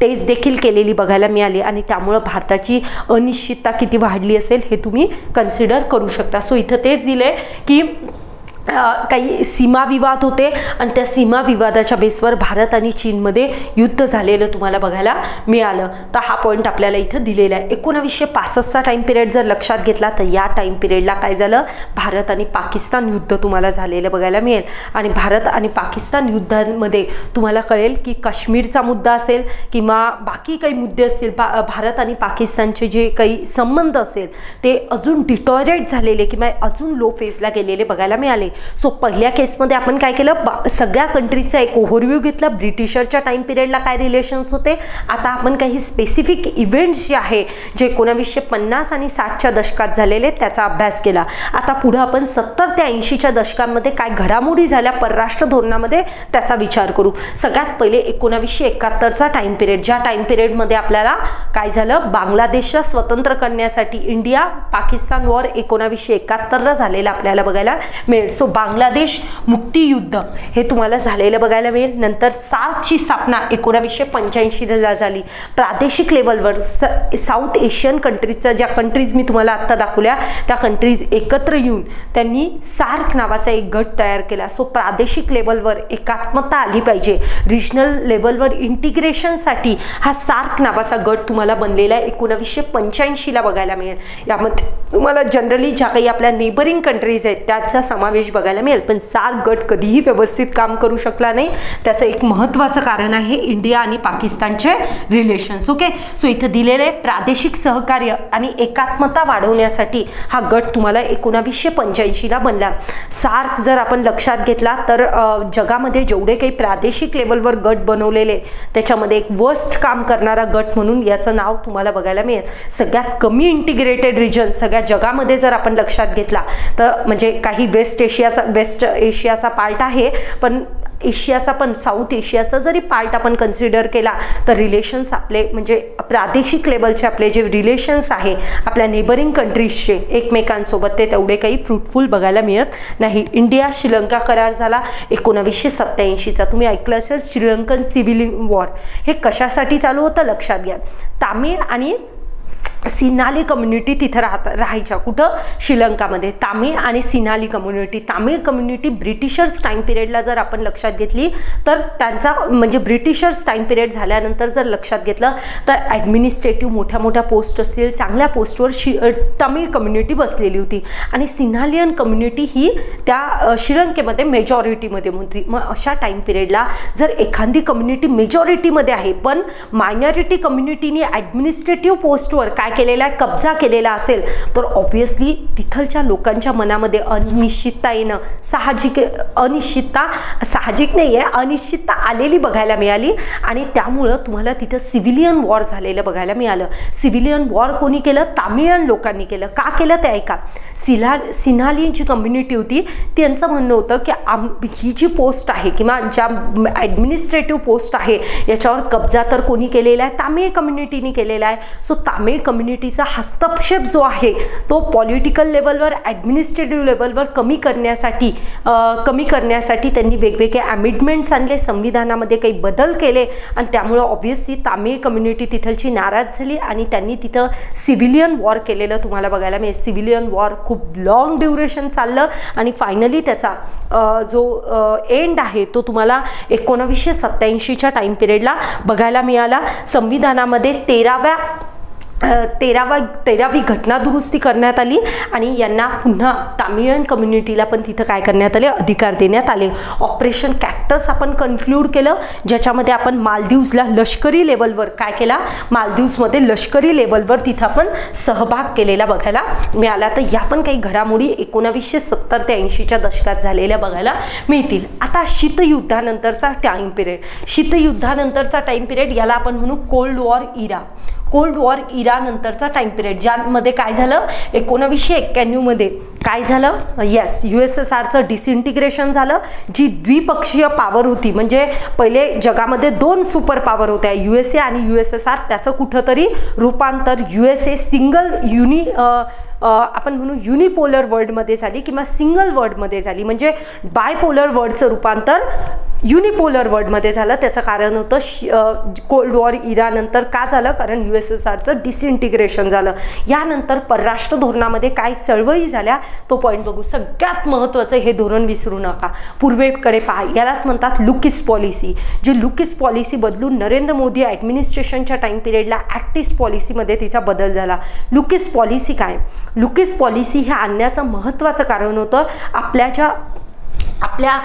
टेस्ट देखील केलेली बघायला मिळाली. आणि त्यामुळं भारताची अनिश्चितता किती वाढली असेल हे तुम्ही कन्सिडर करू शकता. सो इथं तेच दिले की काही सीमाविवाद होते आणि त्या सीमाविवादाच्या बेसवर भारत आणि चीनमध्ये युद्ध झालेलं तुम्हाला बघायला मिळालं. तर हा पॉईंट आपल्याला इथं दिलेला आहे. 1965चा टाइम पिरियड जर लक्षात घेतला तर या टाइम पिरियडला काय झालं? भारत आणि पाकिस्तान युद्ध तुम्हाला झालेलं बघायला मिळेल. आणि भारत आणि पाकिस्तान युद्धांमध्ये तुम्हाला कळेल की काश्मीरचा मुद्दा असेल किंवा बाकी काही मुद्दे असतील, भारत आणि पाकिस्तानचे जे काही संबंध असेल ते अजून डिटॉरेट झालेले किंवा अजून लो फेजला गेलेले बघायला मिळाले. सो पहिल्या केसमध्ये आपण काय केलं, सगळ्या कंट्रीचा एक ओव्हरव्ह्यू घेतला, ब्रिटिशरच्या टाइम पिरियडला काय रिलेशन्स होते. आता आपण काही स्पेसिफिक इव्हेंट्स जे आहे जे 1950 आणि 60च्या दशकात झालेले त्याचा अभ्यास केला. आता पुढे आपण 70 ते 80च्या दशकांमध्ये काय घडामोडी झाल्या परराष्ट्र धोरणामध्ये त्याचा विचार करू. सगळ्यात पहिले 1971चा टाइम पिरियड, ज्या टाइम पिरियडमध्ये आपल्याला काय झालं, बांगलादेशला स्वतंत्र करण्यासाठी इंडिया पाकिस्तान वॉर 1971ला झालेला आपल्याला बघायला मिळेल. सो बांगलादेश मुक्ती युद्ध हे तुम्हाला झालेलं बघायला मिळेल. नंतर सार्कची स्थापना 1985ला झाली. प्रादेशिक लेवलवर साऊथ एशियन कंट्रीजच्या ज्या कंट्रीज मी तुम्हाला आत्ता दाखवल्या त्या कंट्रीज एकत्र येऊन त्यांनी सार्क नावाचा एक गट तयार केला. सो प्रादेशिक लेवलवर एकात्मता आली पाहिजे, रिजनल लेवलवर इंटिग्रेशनसाठी हा सार्क नावाचा गट तुम्हाला बनलेला 1985ला बघायला मिळेल. यामध्ये तुम्हाला जनरली ज्या काही आपल्या नेबरिंग कंट्रीज आहेत त्याचा समावेश बघायला मिळेल. पण सार्क गट कधीही व्यवस्थित काम करू शकला नाही. त्याचं एक महत्त्वाचं कारण आहे इंडिया आणि पाकिस्तानचे रिलेशन्स. ओके, सो इथं दिलेले प्रादेशिक सहकार्य आणि एकात्मता वाढवण्यासाठी हा गट तुम्हाला 1985ला बनला. सार्क जर आपण लक्षात घेतला तर जगामध्ये जेवढे काही प्रादेशिक लेवलवर गट बनवलेले त्याच्यामध्ये एक वर्स्ट काम करणारा गट म्हणून याचं नाव तुम्हाला बघायला मिळेल. सगळ्यात कमी इंटिग्रेटेड रिजन सगळ्या जगामध्ये जर आपण लक्षात घेतला तर म्हणजे काही वेस्ट एशियाचा पार्ट आहे, पण एशियाचा पण साऊथ एशियाचा जरी पार्ट आपण कन्सिडर केला तर रिलेशन्स आपले म्हणजे प्रादेशिक लेवलचे आपले जे रिलेशन्स आहे आपल्या नेबरिंग कंट्रीजचे एकमेकांसोबत ते तेवढे काही फ्रुटफुल बघायला मिळत नाही. इंडिया श्रीलंका करार झाला 1987चा. तुम्ही ऐकलं असेल श्रीलंकन सिव्हिल वॉर. हे कशासाठी चालू होतं लक्षात घ्या. तामिळ आणि सिन्हाली कम्युनिटी तिथं राहायच्या. कुठं, श्रीलंकामध्ये. तामिळ आणि Sinhali community. Tamil community Britishers time पिरियडला जर आपण लक्षात घेतली तर त्यांचा म्हणजे ब्रिटिशर्स टाइम पिरियड झाल्यानंतर जर लक्षात घेतलं तर ॲडमिनिस्ट्रेटिव्ह मोठ्या मोठ्या पोस्ट असतील चांगल्या पोस्टवर तामिळ कम्युनिटी बसलेली होती आणि सिन्हालियन कम्युनिटी ही त्या श्रीलंकेमध्ये मेजॉरिटीमध्ये होती. मग अशा टाइम पिरियडला जर एखादी कम्युनिटी मेजॉरिटीमध्ये आहे पण मायनॉरिटी कम्युनिटीने ॲडमिनिस्ट्रेटिव्ह पोस्टवर काय केलेला आहे, कब्जा केलेला असेल तर ऑब्व्हियसली तिथलच्या लोकांच्या मनामध्ये अनिश्चितता येणं साहजिक नाही आहे, अनिश्चितता आलेली बघायला मिळाली आणि त्यामुळं तुम्हाला तिथं सिव्हिलियन वॉर झालेलं बघायला मिळालं. सिव्हिलियन वॉर कोणी केलं, तामिळन लोकांनी केलं. का केलं ते ऐका. सिन्हाली जी कम्युनिटी होती त्यांचं म्हणणं होतं की ही जी पोस्ट आहे किंवा ज्या ॲडमिनिस्ट्रेटिव्ह पोस्ट आहे याच्यावर कब्जा तर कोणी केलेला आहे, तामिळ कम्युनिटीने केलेला आहे. सो तामिळ कम्युनिटीचा हस्तक्षेप जो आहे तो पॉलिटिकल लेवलवर ॲडमिनिस्ट्रेटिव्ह लेवलवर कमी करण्यासाठी त्यांनी वेगवेगळे अमेंडमेंट्स आणले, संविधानामध्ये काही बदल केले आणि त्यामुळं ऑब्व्हियसली तामिळ कम्युनिटी तिथलची नाराज झाली आणि त्यांनी तिथं सिव्हिलियन वॉर केलेलं तुम्हाला बघायला मिळेल. सिव्हिलियन वॉर खूप लॉंग ड्युरेशन चाललं आणि फायनली त्याचा जो एंड आहे तो तुम्हाला 1987च्या टाइम पिरियडला बघायला मिळाला. संविधानामध्ये 13वी घटना दुरुस्ती करण्यात आली आणि यांना पुन्हा तामिळन कम्युनिटीला पण तिथं काय करण्यात आले, अधिकार देण्यात आले. ऑपरेशन कॅक्टस आपण कन्क्लूड केलं ज्याच्यामध्ये आपण मालदीवला लष्करी लेवलवर काय केला, मालदीवमध्ये लष्करी लेवलवर तिथं आपण सहभाग केलेला बघायला मिळाला. तर या पण काही घडामोडी 1970 ते 80च्या दशकात झालेल्या बघायला मिळतील. आता शीतयुद्धानंतरचा टाइम पिरियड, शीतयुद्धानंतरचा टाइम पिरियड याला आपण म्हणू कोल्ड वॉर इरा. कोल्ड वॉर इरा नंतरचा टाइम पिरियड ज्यामध्ये काय झालं 1991 मध्ये काय झालं, येस USSRचं डिसइंटिग्रेशन झालं. जी द्विपक्षीय पॉवर होती म्हणजे पहिले जगामध्ये 2 सुपर पॉवर होत्या USA आणि USSR, त्याचं कुठंतरी रूपांतर USA सिंगल आपण म्हणू युनिपोलर वर्ल्डमध्ये झाली किंवा सिंगल वर्ल्डमध्ये झाली. म्हणजे बायपोलर वर्ल्डचं रूपांतर युनिपोलर वर्ल्डमध्ये झालं. त्याचं कारण होतं कोल्ड वॉर इरानंतर का झालं, कारण USSRचं डिसइंटिग्रेशन झालं. यानंतर परराष्ट्र धोरणामध्ये काय चळवळी झाल्या तो पॉईंट बघू. सगळ्यात महत्त्वाचं हे धोरण विसरू नका, पूर्वेकडे पहा. यालाच म्हणतात लुकिस पॉलिसी. जी लुकिस पॉलिसी बदलून नरेंद्र मोदी ॲडमिनिस्ट्रेशनच्या टाइम पिरियडला ॲक्ट ईस्ट पॉलिसीमध्ये तिचा बदल झाला. लुकिस पॉलिसी काय, लुकिस पॉलिसी हे आणण्याचं महत्त्वाचं कारण होतं आपल्या ज्या आपल्या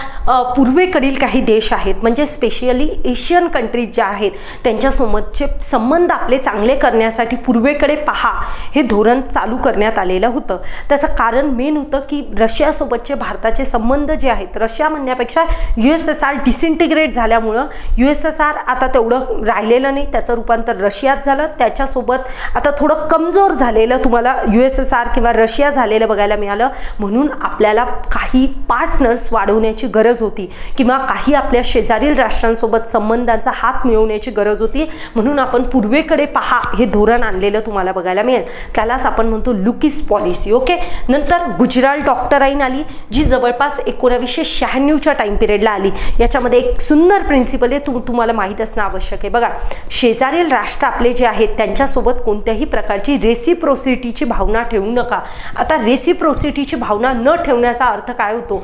पूर्वेकडील काही देश आहेत, म्हणजे स्पेशली एशियन कंट्रीज ज्या आहेत त्यांच्यासोबतचे संबंध आपले चांगले करण्यासाठी पूर्वेकडे पहा हे धोरण चालू करण्यात आलेलं होतं. त्याचं कारण मेन होतं की रशियासोबतचे भारताचे संबंध जे आहेत, रशिया म्हणण्यापेक्षा USSR डिसइंटिग्रेट झाल्यामुळं USSR आता तेवढं राहिलेलं नाही, त्याचं रूपांतर रशियात झालं. त्याच्यासोबत आता थोडं कमजोर झालेलं तुम्हाला USSR किंवा रशिया झालेलं बघायला मिळालं. म्हणून आपल्याला काही पार्टनर्स वाढवण्याची गरज होती किंवा काही आपल्या शेजारील राष्ट्रांसोबत संबंधांचा हात मिळवण्याची गरज होती. म्हणून आपण पूर्वेकडे पहा हे धोरण आणलेलं तुम्हाला बघायला मिळेल. त्यालाच आपण म्हणतो लुकीस पॉलिसी. ओके. नंतर गुजराल डॉक्टराईन आली, जी जवळपास 1996च्या टाइम पिरियडला आली. याच्यामध्ये एक सुंदर प्रिन्सिपल आहे, तुम्हाला माहीत असणं आवश्यक आहे. बघा, शेजारील राष्ट्र आपले जे आहेत त्यांच्यासोबत कोणत्याही प्रकारची रेसिप्रोसिटीची भावना ठेवू नका. आता रेसिप्रोसिटीची भावना न ठेवण्याचा अर्थ काय होतो,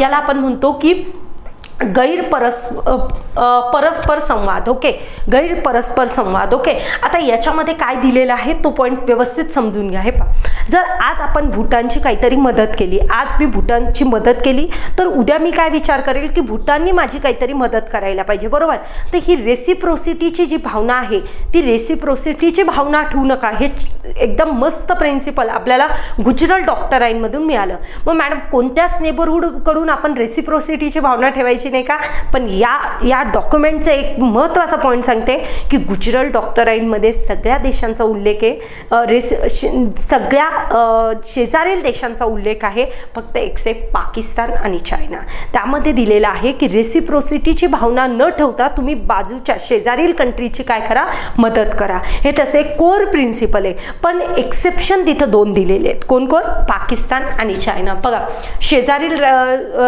याला आपण म्हणतो की परस्पर संवाद. ओके, गैर परस्पर संवाद. ओके. आता याच्यामध्ये काय दिलेलं आहे तो पॉईंट व्यवस्थित समजून घ्या. हे पहा, जर आज आपण भूटानची काहीतरी मदत केली, आज मी भूटानची मदत केली, तर उद्या मी काय विचार करेल की भूटानने माझी काहीतरी मदत करायला पाहिजे, बरोबर. तर ही रेसिप्रोसिटीची जी भावना आहे, ती रेसिप्रोसिटीची भावना ठेवू नका. हे एकदम मस्त प्रिन्सिपल आपल्याला गुजराल डॉक्टराईनमधून मिळालं. मग मॅडम, कोणत्याच नेबरहूडकडून आपण रेसिप्रोसिटीची भावना ठेवायची नाही का? पण या डॉक्युमेंटचा एक महत्त्वाचा पॉईंट सांगते की गुजराल डॉक्टराईनमध्ये सगळ्या देशांचा उल्लेख आहे, सगळ्या शेजारील देशांचा उल्लेख आहे, फक्त एक्सेप्ट पाकिस्तान आणि चायना. त्यामध्ये दिलेलं आहे की रेसिप्रोसिटीची भावना न ठेवता तुम्ही बाजूच्या शेजारील कंट्रीची काय करा, मदत करा. हे त्याचं एक कोर प्रिन्सिपल आहे. पण एक्सेप्शन तिथं 2 दिलेले आहेत. कोण कोण? पाकिस्तान आणि चायना. बघा, शेजारील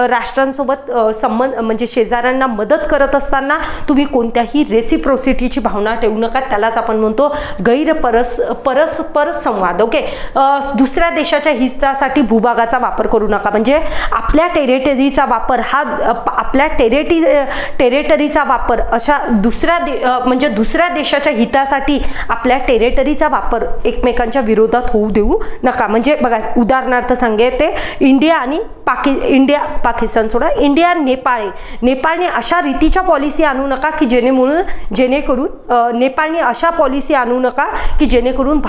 राष्ट्रांसोबत संबंध म्हणजे शेजाऱ्यांना मदत करत असताना तुम्ही कोणत्याही रेसिप्रोसिटीची भावना ठेवू नका. त्यालाच आपण म्हणतो गैर परस्पर संवाद. ओके. दुसऱ्या देशाच्या हितासाठी भूभागाचा वापर करू नका. म्हणजे आपल्या टेरिटरीचा वापर हा आपल्या टेरिटरीचा वापर अशा दुसऱ्या देशाच्या हितासाठी आपल्या टेरिटरीचा वापर एकमेकांच्या विरोधात होऊ देऊ नका. म्हणजे बघा, उदाहरणार्थ सांगे ते इंडिया पाकिस्तान सोडा, इंडिया नेपाळने अशा रीतीच्या पॉलिसी आणू नका की जेणेकरून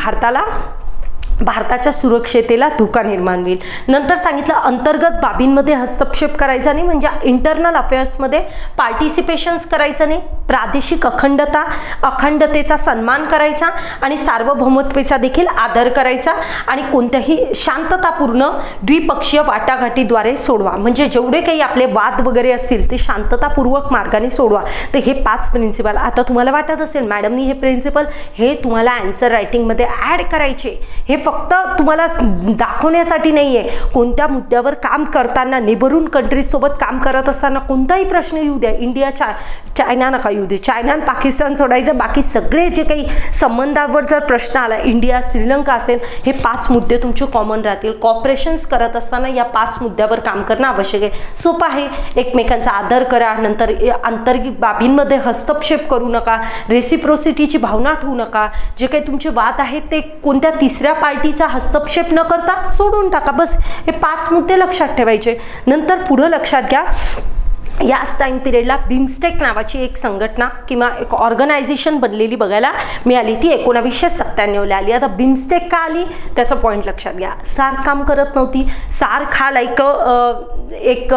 भारताच्या सुरक्षेला धोका निर्माण होईल. नंतर सांगितलं अंतर्गत बाबींमध्ये हस्तक्षेप करायचा नाही, म्हणजे इंटरनल अफेअर्समध्ये पार्टिसिपेशन्स करायचं नाही, प्रादेशिक अखंडतेचा सन्मान करायचा आणि सार्वभौमत्वाचा देखील आदर करायचा आणि कोणत्याही शांततापूर्ण द्विपक्षीय वाटाघाटीद्वारे सोडवा. म्हणजे जेवढे काही आपले वाद वगैरे असतील ते शांततापूर्वक मार्गाने सोडवा. तर हे 5 प्रिन्सिपल. आता तुम्हाला वाटत असेल मॅडमनी हे प्रिन्सिपल हे तुम्हाला आन्सर रायटिंगमध्ये ॲड करायचे, हे फक्त तुम्हाला दाखवण्यासाठी नाही आहे. कोणत्या मुद्द्यावर काम करताना नेबरहूड कंट्रीज सोबत काम करत असताना कोणताही प्रश्न येऊ द्या, इंडिया चायना नका येऊ दे, चायना आणि पाकिस्तान सोडायचं, बाकी सगळे जे काही संबंधावर जर प्रश्न आला, इंडिया श्रीलंका असेल, हे 5 मुद्दे तुमचे कॉमन राहतील. कॉपरेशन्स करत असताना या 5 मुद्द्यावर काम करणं आवश्यक आहे. सोपं आहे. एकमेकांचा आदर करा, नंतर अंतर्गत बाबींमध्ये हस्तक्षेप करू नका, रेसिप्रोसिटीची भावना ठेवू नका, जे काही तुमचे वाद आहेत ते कोणत्या तिसऱ्या पार्टीचा हस्तक्षेप न करता सोडून टाका. बस हे 5 मुद्दे लक्षात ठेवायचे. नंतर पुढे लक्षात घ्या, याच टाइम पिरियडला बिमस्टेक नावाची एक संघटना किंवा एक ऑर्गनायझेशन बनलेली बघायला मिळाली. ती 1997ला आली. आता बिमस्टेक का आली त्याचा पॉईंट लक्षात घ्या. सार्क काम करत नव्हती. सार्क हा एक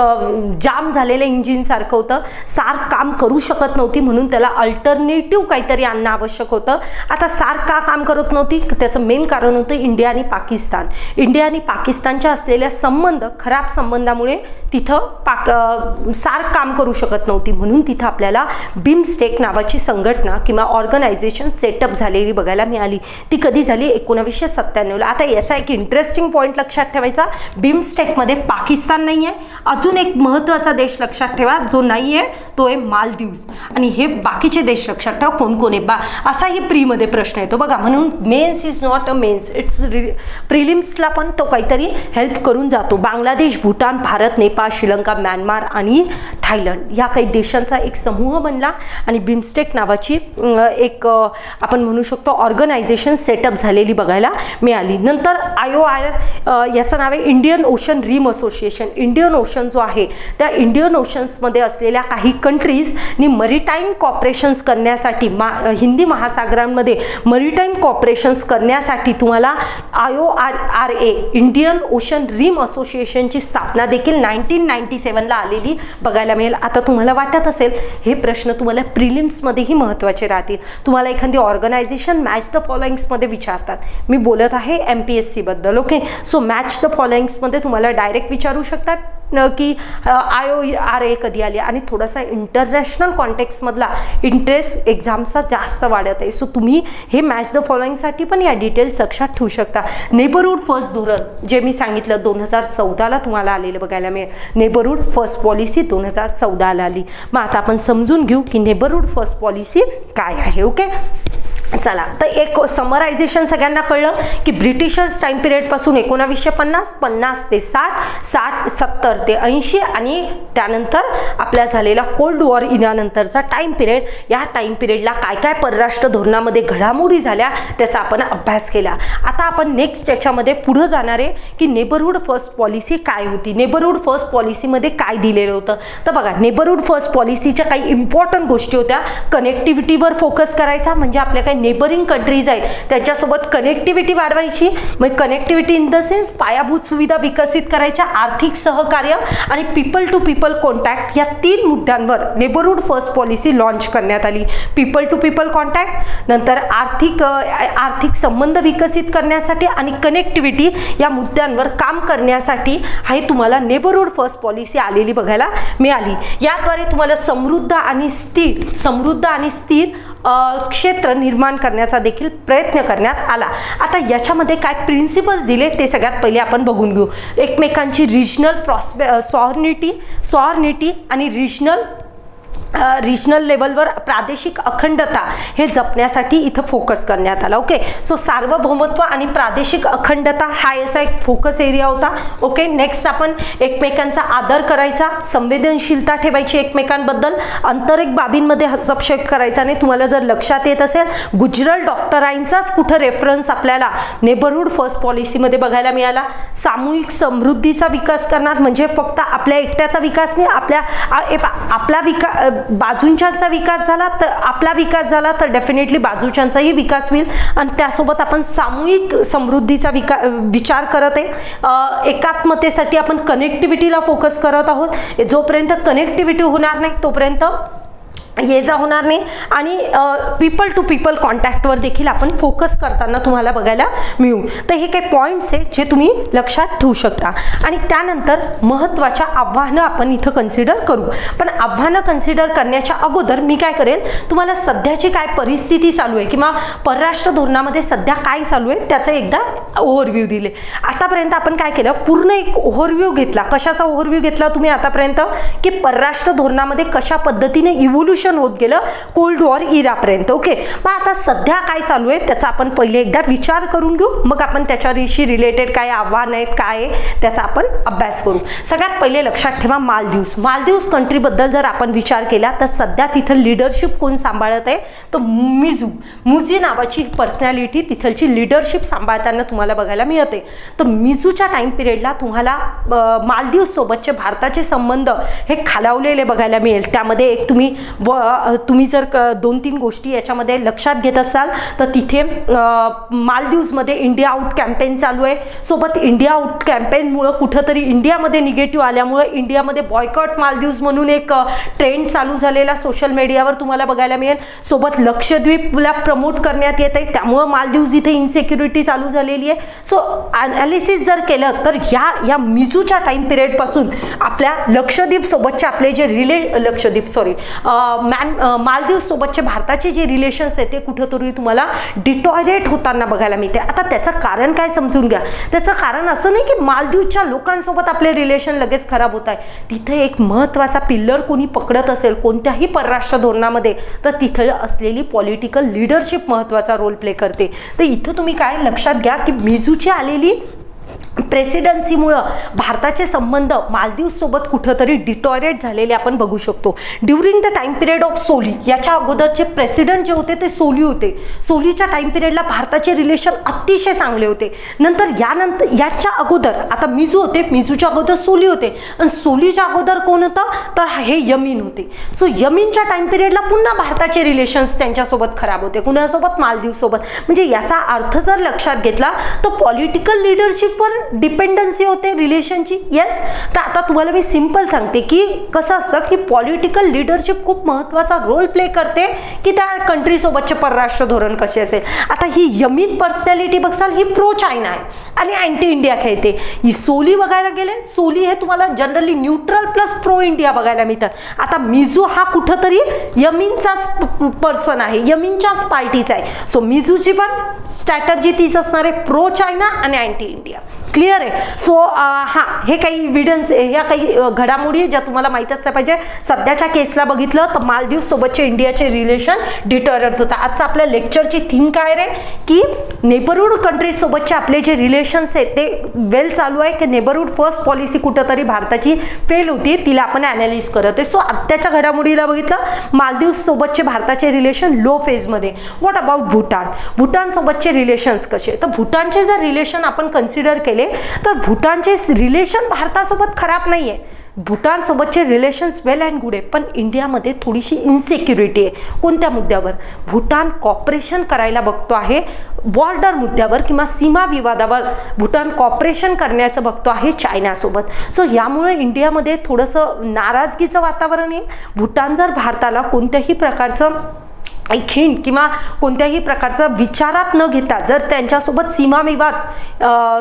जाम झालेलं इंजिन सारखं होतं. सार्क काम करू शकत नव्हती, म्हणून त्याला अल्टरनेटिव्ह काहीतरी आणणं आवश्यक होतं. आता सार्क का काम करत नव्हती, त्याचं मेन कारण होतं इंडिया आणि पाकिस्तान. इंडिया आणि पाकिस्तानच्या असलेल्या खराब संबंधामुळे तिथं सार्क काम करू शकत नव्हती. म्हणून तिथं आपल्याला बिमस्टेक नावाची संघटना किंवा ऑर्गनायझेशन सेटअप झालेली बघायला मिळाली. ती कधी झाली? 1997ला. आता याचा एक इंटरेस्टिंग पॉईंट लक्षात ठेवायचा, बिमस्टेकमध्ये पाकिस्तान नाही आहे. अजून एक महत्त्वाचा देश लक्षात ठेवा जो नाही आहे, तो आहे मालदीव्स. आणि हे बाकीचे देश लक्षात ठेवा कोण कोण आहे असाही प्रीमध्ये प्रश्न येतो बघा. म्हणून mains is not a mains, it's प्रिलिम्सला पण तो काहीतरी हेल्प करून जातो. बांगलादेश, भूटान, भारत, नेपाळ, श्रीलंका, म्यानमार आणि थायलंड या काही देशांचा एक समूह बनला आणि बिमस्टेक नावाची एक आपण म्हणू शकतो ऑर्गनायझेशन सेटअप झालेली बघायला मिळाली. नंतर IOR याचं नाव आहे इंडियन ओशन रिम असोसिएशन. इंडियन ओशन जो आहे त्या इंडियन ओशन्समध्ये असलेल्या काही कंट्रीजनी मरीटाईम कॉपरेशन्स करण्यासाठी हिंदी महासागरांमध्ये मरीटाईम कॉपरेशन्स करण्यासाठी तुम्हाला IORA इंडियन ओशन रिम असोसिएशनची स्थापना देखील 1997ला आलेली बघायला मिळेल. आता तुम्हाला वाटत असेल हे प्रश्न तुम्हाला प्रिलिम्समध्येही महत्त्वाचे राहतील. तुम्हाला एखादी ऑर्गनायझेशन मॅच द फॉलोइंग्समध्ये विचारतात. मी बोलत आहे MPSC बद्दल. ओके, सो मॅच द फॉलोइंग्समध्ये तुम्हाला डायरेक्ट विचारू शकतात की IORA कधी आली आणि थोडासा इंटरनॅशनल कॉन्टेक्स्टमधला इंटरेस्ट एक्झामचा जास्त वाढत आहे. सो तुम्ही हे मॅच द फॉलोइंगसाठी पण या डिटेल्स लक्षात ठेवू शकता. नेबरहूड फर्स्ट धोरण जे मी सांगितलं 2014ला तुम्हाला आलेलं बघायला मिळेल. नेबरहूड फर्स्ट पॉलिसी 2014ला आली. मग आता आपण समजून घेऊ की नेबरहूड फर्स्ट पॉलिसी काय आहे. ओके, चला तर एक समरायझेशन सगळ्यांना कळलं की ब्रिटिशर्स टाइम पिरियडपासून 1950 50 ते 60 60 70 ते 80 आणि त्यानंतर आपल्या झालेला कोल्ड वॉर इरानंतरचा टाइम पिरियड. या टाइम पिरियडला काय काय परराष्ट्र धोरणामध्ये घडामोडी झाल्या त्याचा आपण अभ्यास केला. आता आपण नेक्स्ट याच्यामध्ये पुढे जाणार आहे की नेबरहूड फर्स्ट पॉलिसी काय होती. नेबरहूड फर्स्ट पॉलिसीमध्ये काय दिलेलं होतं तर बघा, नेबरहूड फर्स्ट पॉलिसीच्या काही इम्पॉर्टंट गोष्टी होत्या. कनेक्टिव्हिटीवर फोकस करायचा, म्हणजे आपल्या काही नेबरिंग कंट्रीज आहेत त्याच्यासोबत कनेक्टिव्हिटी वाढवायची. मग कनेक्टिव्हिटी इन द सेन्स पायाभूत सुविधा विकसित करायच्या, आर्थिक सहकार्य आणि पीपल टू पीपल कॉन्टॅक्ट या 3 मुद्द्यांवर नेबरहूड फर्स्ट पॉलिसी लॉन्च करण्यात आली. पीपल टू पीपल कॉन्टॅक्ट, नंतर आर्थिक संबंध विकसित करण्यासाठी आणि कनेक्टिव्हिटी या मुद्द्यांवर काम करण्यासाठी हे तुम्हाला नेबरहूड फर्स्ट पॉलिसी आलेली बघायला मिळाली. याद्वारे तुम्हाला समृद्ध आणि स्थिर क्षेत्र निर्माण करण्याचा देखील प्रयत्न करण्यात आला. आता याच्यामध्ये काय प्रिन्सिपल्स दिले ते सगळ्यात पहिले आपण बघून घेऊ. एकमेकांची रिजनल सॉर्निटी आणि रिजनल लेवलवर प्रादेशिक अखंडता हे जपण्यासाठी इथं फोकस करण्यात आला. ओके, सो सार्वभौमत्व आणि प्रादेशिक अखंडता हा याचा एक फोकस एरिया होता. ओके, नेक्स्ट आपण एकमेकांचा आदर करायचा, संवेदनशीलता ठेवायची एकमेकांबद्दल, आंतरिक बाबींमध्ये हस्तक्षेप करायचा नाही. तुम्हाला जर लक्षात येत असेल गुजरल डॉक्टरांचाच कुठं रेफरन्स आपल्याला नेबरहूड फर्स्ट पॉलिसीमध्ये बघायला मिळाला. सामूहिक समृद्धीचा विकास करणार, म्हणजे फक्त आपल्या एकट्याचा विकास नाही, आपला बाजूंचा विकास झाला तर आपला विकास झाला तर डेफिनेटली बाजूच्यांचाही विकास होईल. आणि त्यासोबत आपण सामूहिक समृद्धीचा विचार करत आहे. एकात्मतेसाठी आपण कनेक्टिव्हिटीला फोकस करत आहोत. जोपर्यंत कनेक्टिव्हिटी होणार नाही तोपर्यंत ये जा होणार नाही. आणि पीपल टू पीपल कॉन्टॅक्टवर देखील आपण फोकस करताना तुम्हाला बघायला मिळू. तर हे काही पॉईंट्स आहेत जे तुम्ही लक्षात ठेवू शकता. आणि त्यानंतर महत्त्वाच्या आव्हानं आपण इथं कन्सिडर करू. पण आव्हानं कन्सिडर करण्याच्या अगोदर मी काय करेल, तुम्हाला सध्याची काय परिस्थिती चालू आहे किंवा परराष्ट्र धोरणामध्ये सध्या काय चालू आहे त्याचा एकदा ओव्हरव्ह्यू दिले. आतापर्यंत आपण काय केलं, पूर्ण एक ओव्हरव्ह्यू घेतला. कशाचा ओव्हरव्ह्यू घेतला तुम्ही आतापर्यंत की परराष्ट्र धोरणामध्ये कशा पद्धतीने इव्होल्युशन होत गेलं कोल्ड वॉर इरापर्यंत. ओके, मग आता सध्या काय चालू आहे त्याचा आपण पहिले एकदा विचार करून घेऊ, मग आपण त्याच्याशी रिलेटेड काय आव्हान आहेत काय त्याचा आपण अभ्यास करू. सगळ्यात पहिले लक्षात ठेवा मालदीव्स कंट्रीबद्दल जर आपण विचार केला तर सध्या तिथं लिडरशिप कोण सांभाळत आहे तर मुझी नावाची पर्सनॅलिटी तिथलची लिडरशिप सांभाळताना तुम्हाला बघायला मिळते. तर मिझूच्या टाइम पिरियडला तुम्हाला मालदीव सोबतचे भारताचे संबंध हे खालावलेले बघायला मिळेल. त्यामध्ये एक तुम्ही जर 2-3 गोष्टी याच्यामध्ये लक्षात घेत असाल तर तिथे मालदीव्समध्ये इंडिया आउट कॅम्पेन चालू आहे. सोबत इंडिया आउट कॅम्पेनमुळं कुठंतरी इंडियामध्ये निगेटिव्ह आल्यामुळे इंडियामध्ये बॉयकॉट मालदीव्स म्हणून एक ट्रेंड चालू झालेला सोशल मीडियावर तुम्हाला बघायला मिळेल. सोबत लक्षद्वीपला प्रमोट करण्यात येत आहे, त्यामुळं मालदीव्स इथे इन्सेक्युरिटी चालू झालेली आहे. सो ॲनालिसिस जर केलं तर या मिझूच्या टाइम पिरियडपासून आपल्या लक्षद्वीप सोबतचे आपले जे मालदीव सोबतचे भारताचे जे रिलेशन्स आहेत ते कुठेतरी तुम्हाला डिटॉयरेट होताना बघायला मिळते. आता त्याचं कारण काय समजून घ्या. त्याचं कारण असं नाही की मालदीवच्या लोकांसोबत आपले रिलेशन लगेच खराब होत आहे. तिथे एक महत्त्वाचा पिल्लर कोणी पकडत असेल कोणत्याही परराष्ट्र धोरणामध्ये तर तिथे असलेली पॉलिटिकल लिडरशिप महत्त्वाचा रोल प्ले करते. तर इथं तुम्ही काय लक्षात घ्या की मिझूची आलेली प्रेसिडेन्सीमुळं भारताचे संबंध मालदीवसोबत कुठंतरी डिटॉरेट झालेले आपण बघू शकतो. During the time period of Solih, याच्या अगोदरचे प्रेसिडेंट जे होते ते सोली होते. सोलीच्या टाइम पिरियडला भारताचे रिलेशन अतिशय चांगले होते. यानंतर याच्या अगोदर आता मिझू होते, मिझूच्या अगोदर सोली होते आणि सोलीच्या अगोदर कोण होतं तर हे यमीन होते. सो यमीनच्या टाइम पिरियडला पुन्हा भारताचे रिलेशन्स त्यांच्यासोबत खराब होते. कुणासोबत? मालदीवसोबत. म्हणजे याचा अर्थ जर लक्षात घेतला तर पॉलिटिकल लिडरशिपवर डिपेंडन्सी होते रिलेशनची. येस. तर आता तुम्हाला मी सिंपल सांगते की कसं असतं की पॉलिटिकल लिडरशिप खूप महत्त्वाचा रोल प्ले करते की त्या कंट्रीसोबतचे परराष्ट्र धोरण कसे असेल. आता ही यमीन पर्सनॅलिटी बघाल ही प्रो चायना आहे आणि अँटी इंडिया खेळते. ही सोली बघायला गेले, सोली हे तुम्हाला generally neutral plus pro India बघायला मिळतात. आता मिझू हा कुठंतरी यमीनचाच पर्सन आहे, यमीनच्याच पार्टीचा आहे. सो मिझूची पण स्ट्रॅटर्जी तीच असणार आहे, प्रो चायना आणि अँटी इंडिया. क्लिअर आहे. सो हे काही एव्हिडन्स, ह्या काही घडामोडी ज्या तुम्हाला माहीत असल्या पाहिजे. सध्याच्या केसला बघितलं तर मालदीव सोबतचे इंडियाचे रिलेशन डिटॉरेट होतं. आजचं आपल्या लेक्चरची थीम काय रे की नेबरहूड कंट्रीज सोबतचे आपले जे रिलेशन्स आहेत ते वेल चालू आहे की नेबरहूड फर्स्ट पॉलिसी कुठंतरी भारताची फेल होती, तिला आपण ॲनालिज करत आहे. सो आत्ताच्या घडामोडीला बघितलं मालदीव सोबतचे भारताचे रिलेशन लो फेजमध्ये. What about Bhutan? भूटान सोबतचे रिलेशन्स कसे? तर भूटानचे जर रिलेशन आपण कन्सिडर केले तर भूटानचे रिलेशन भारतासोबत खराब नाही आहे. भूटान सोबतचे रिलेशन्स वेल अँड गुड आहे, पण इंडियामध्ये थोडीशी इन्सिक्युरिटी आहे. कोणत्या मुद्द्यावर? भूटान कॉपरेशन करायला बघतो आहे बॉर्डर मुद्द्यावर किंवा सीमा विवादावर भूटान कॉपरेशन करण्याचं बघतो आहे चायनासोबत. सो यामुळे इंडियामध्ये थोडंसं नाराजगीचं वातावरण आहे. भूटान जर भारताला कोणत्याही प्रकारचं एक हिंट किंवा कोणत्याही प्रकारचा विचारात न घेता जर त्यांच्यासोबत सीमाविवाद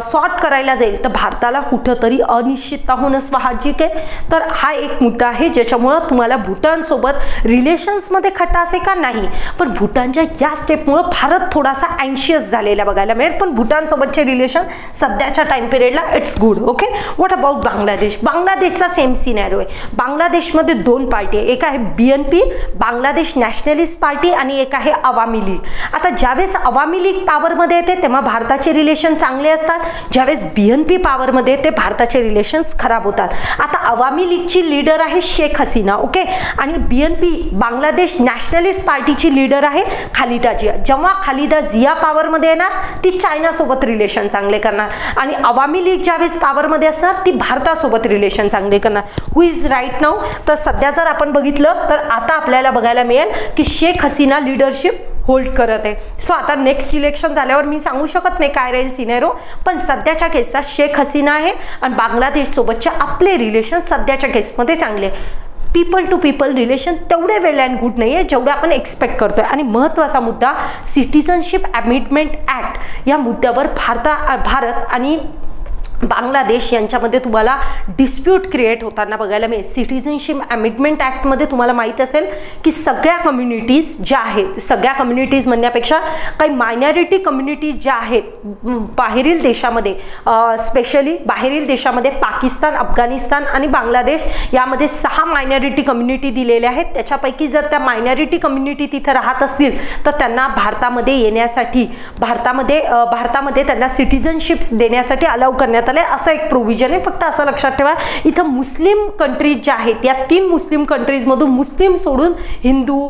सॉर्ट करायला जाईल तर भारताला कुठंतरी अनिश्चितता होणं स्वाभाविक आहे. तर हा एक मुद्दा आहे ज्याच्यामुळं तुम्हाला भूटानसोबत रिलेशन्समध्ये खटास आहे का नाही, पण भूटानच्या या स्टेपमुळं भारत थोडासा अँशियस झालेला बघायला मिळेल. पण भूटानसोबतचे रिलेशन सध्याच्या टाइम पिरियडला it's good. Okay. What about Bangladesh? बांगलादेशचा सेम सिनॅरिओ आहे. बांगलादेशमध्ये दोन पार्टी आहे, एक आहे BNP बांगलादेश नॅशनलिस्ट पार्टी आणि एक आहे अवामी लीग. आता ज्यावेळेस अवामी लीग पॉवरमध्ये येते तेव्हा भारताचे रिलेशन चांगले असतात, ज्यावेळेस BNP पॉवरमध्ये येते भारताचे रिलेशन्स खराब होतात. आता अवामी लीगची लीडर आहे शेख हसीना. ओके. आणि BNP बांगलादेश नॅशनलिस्ट पार्टीची लीडर आहे खालिदा जिया. जेव्हा खालिदा जिया पॉवरमध्ये येणार ती चायनासोबत रिलेशन चांगले करणार आणि अवामी लीग ज्यावेळेस पॉवरमध्ये असणार ती भारतासोबत रिलेशन चांगले करणार. हु इज राईट नाऊ? तर सध्या जर आपण बघितलं तर आता आपल्याला बघायला मिळेल की शेख हसीना लीडरशिप होल्ड करत आहे. सो आता नेक्स्ट इलेक्शन झाल्यावर मी सांगू शकत नाही काय राहील सिनेरो, पण सध्याच्या केसला शेख हसीना आहे आणि बांगलादेश सोबतचे आपले रिलेशन सध्याच्या केसमध्ये चांगले. पीपल टू पीपल रिलेशन तेवढे वेल अँड गुड नाही आहे जेवढे आपण एक्सपेक्ट करतोय. आणि महत्त्वाचा मुद्दा सिटिझनशिप अमेंडमेंट ॲक्ट या मुद्द्यावर भारत आणि बांगलादेश यांच्यामध्ये तुम्हाला डिस्प्यूट क्रिएट होताना बघायला मिळेल. सिटिझनशिप अमेंडमेंट ॲक्टमध्ये तुम्हाला माहीत असेल की सगळ्या कम्युनिटीज ज्या आहेत, सगळ्या कम्युनिटीज म्हणण्यापेक्षा काही मायनॉरिटी कम्युनिटीज ज्या आहेत बाहेरील देशामध्ये, स्पेशली बाहेरील देशामध्ये पाकिस्तान, अफगाणिस्तान आणि बांगलादेश यामध्ये 6 मायनॉरिटी कम्युनिटी दिलेल्या आहेत. त्याच्यापैकी जर त्या मायनॉरिटी कम्युनिटी तिथे राहत असतील तर त्यांना भारतामध्ये येण्यासाठी भारतामध्ये त्यांना सिटिझनशिप्स देण्यासाठी अलाउ करण्यात असं एक प्रोव्हिजन आहे. फक्त असं लक्षात ठेवा इथं मुस्लिम कंट्रीज ज्या आहेत या 3 मुस्लिम कंट्रीजमधून मुस्लिम सोडून हिंदू,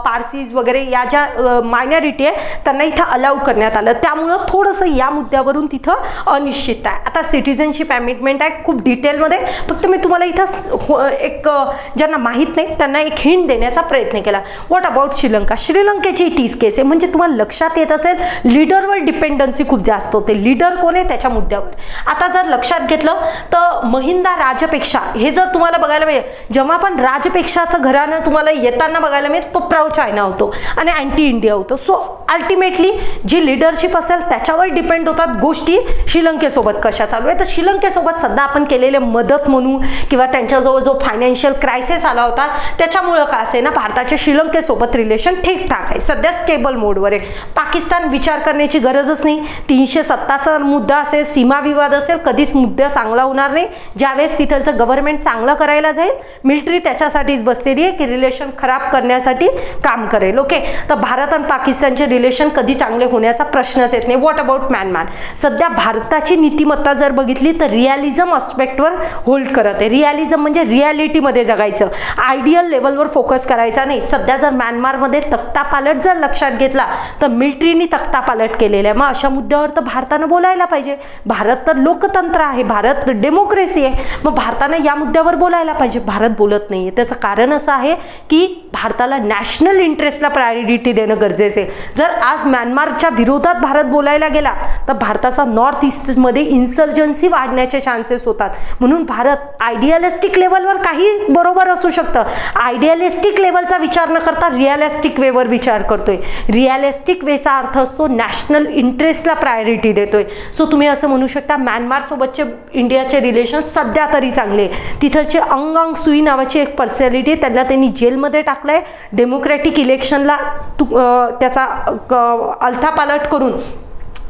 पारसीज वगैरे या ज्या मायनॉरिटी आहे त्यांना इथं अलाउ करण्यात आलं. त्यामुळं थोडंसं या मुद्द्यावरून तिथं अनिश्चित आहे. आता सिटिझनशिप अमेंडमेंट ॲक्ट खूप डिटेलमध्ये, फक्त मी तुम्हाला इथं एक ज्यांना माहीत नाही त्यांना एक हिंट देण्याचा प्रयत्न केला. What about Sri Lanka? श्रीलंकेची तीच केस आहे. म्हणजे तुम्हाला लक्षात येत असेल लीडरवर डिपेंडन्सी खूप जास्त होते. लीडर कोण आहे त्याच्या मुद्द्यावर. आता जर लक्षात घेतलं तर महिंदा राजपेक्षा हे जर तुम्हाला बघायला मिळेल, जेव्हा पण राजपेक्षाचं घराणं तुम्हाला येताना बघायला मिळेल तो प्रो चायना होतो आणि अँटी इंडिया होतो. सो अल्टिमेटली जी लीडरशिप असेल त्याच्यावर डिपेंड होतात गोष्टी. श्रीलंकेसोबत कशा चालू आहे तर श्रीलंकेसोबत सध्या आपण केलेले मदत म्हणू किंवा त्यांच्याजवळ जो फायनान्शियल क्रायसिस आला होता त्याच्यामुळं का असे ना भारताच्या श्रीलंकेसोबत रिलेशन ठीकठाक आहे, सध्या स्टेबल मोडवर आहे. पाकिस्तान विचार करण्याची गरजच नाही. 307चा मुद्दा असेल, सीमा विवाद असेल, असेल कधीच मुद्दा चांगला होणार नाही. ज्यावेळेस तिथलचं गव्हर्नमेंट चांगलं करायला जाईल, मिलिटरी त्याच्यासाठीच बसलेली आहे की रिलेशन खराब करण्यासाठी काम करेल. ओके, तर भारत आणि पाकिस्तानचे रिलेशन कधी चांगले होण्याचा प्रश्नच येत नाही. What about Myanmar? सध्या भारताची नीतिमत्ता जर बघितली तर रिअलिझम आस्पेक्टवर होल्ड करत आहे. रिअलिझम म्हणजे रियालिटीमध्ये जगायचं, आयडियल लेवलवर फोकस करायचा नाही. सध्या जर म्यानमारमध्ये तख्तापालट जर लक्षात घेतला तर मिलिटरीनी तख्तापालट केलेला आहे. मग अशा मुद्द्यावर तर भारतानं बोलायला पाहिजे. भारत तर लोकतंत्र आहे, भारत डेमोक्रेसी आहे, मग भारतानं या मुद्द्यावर बोलायला पाहिजे. भारत बोलत नाही आहे. त्याचं कारण असं आहे की भारताला नॅशनल इंटरेस्टला प्रायोरिटी देणं गरजेचं आहे. जर आज म्यानमारच्या विरोधात भारत बोलायला गेला तर भारताचा नॉर्थ ईस्टमध्ये इन्सर्जन्सी वाढण्याचे चान्सेस होतात. म्हणून भारत आयडियालिस्टिक लेवलवर काही बरोबर असू शकतं, आयडियालिस्टिक लेवलचा विचार न करता रिअलिस्टिक वेवर विचार करतोय. रिअलिस्टिक वेचा अर्थ असतो नॅशनल इंटरेस्टला प्रायोरिटी देतोय. सो तुम्ही असं म्हणू शकता म्यानमार सोबतचे इंडियाचे रिलेशन सध्या तरी चांगले. तिथलचे अंग अंग सुई नावाची एक पर्सनॅलिटी, त्यांना त्यांनी जेलमध्ये टाकलंय. डेमोक्रॅटिक इलेक्शनला त्याचा अल्थापालट करून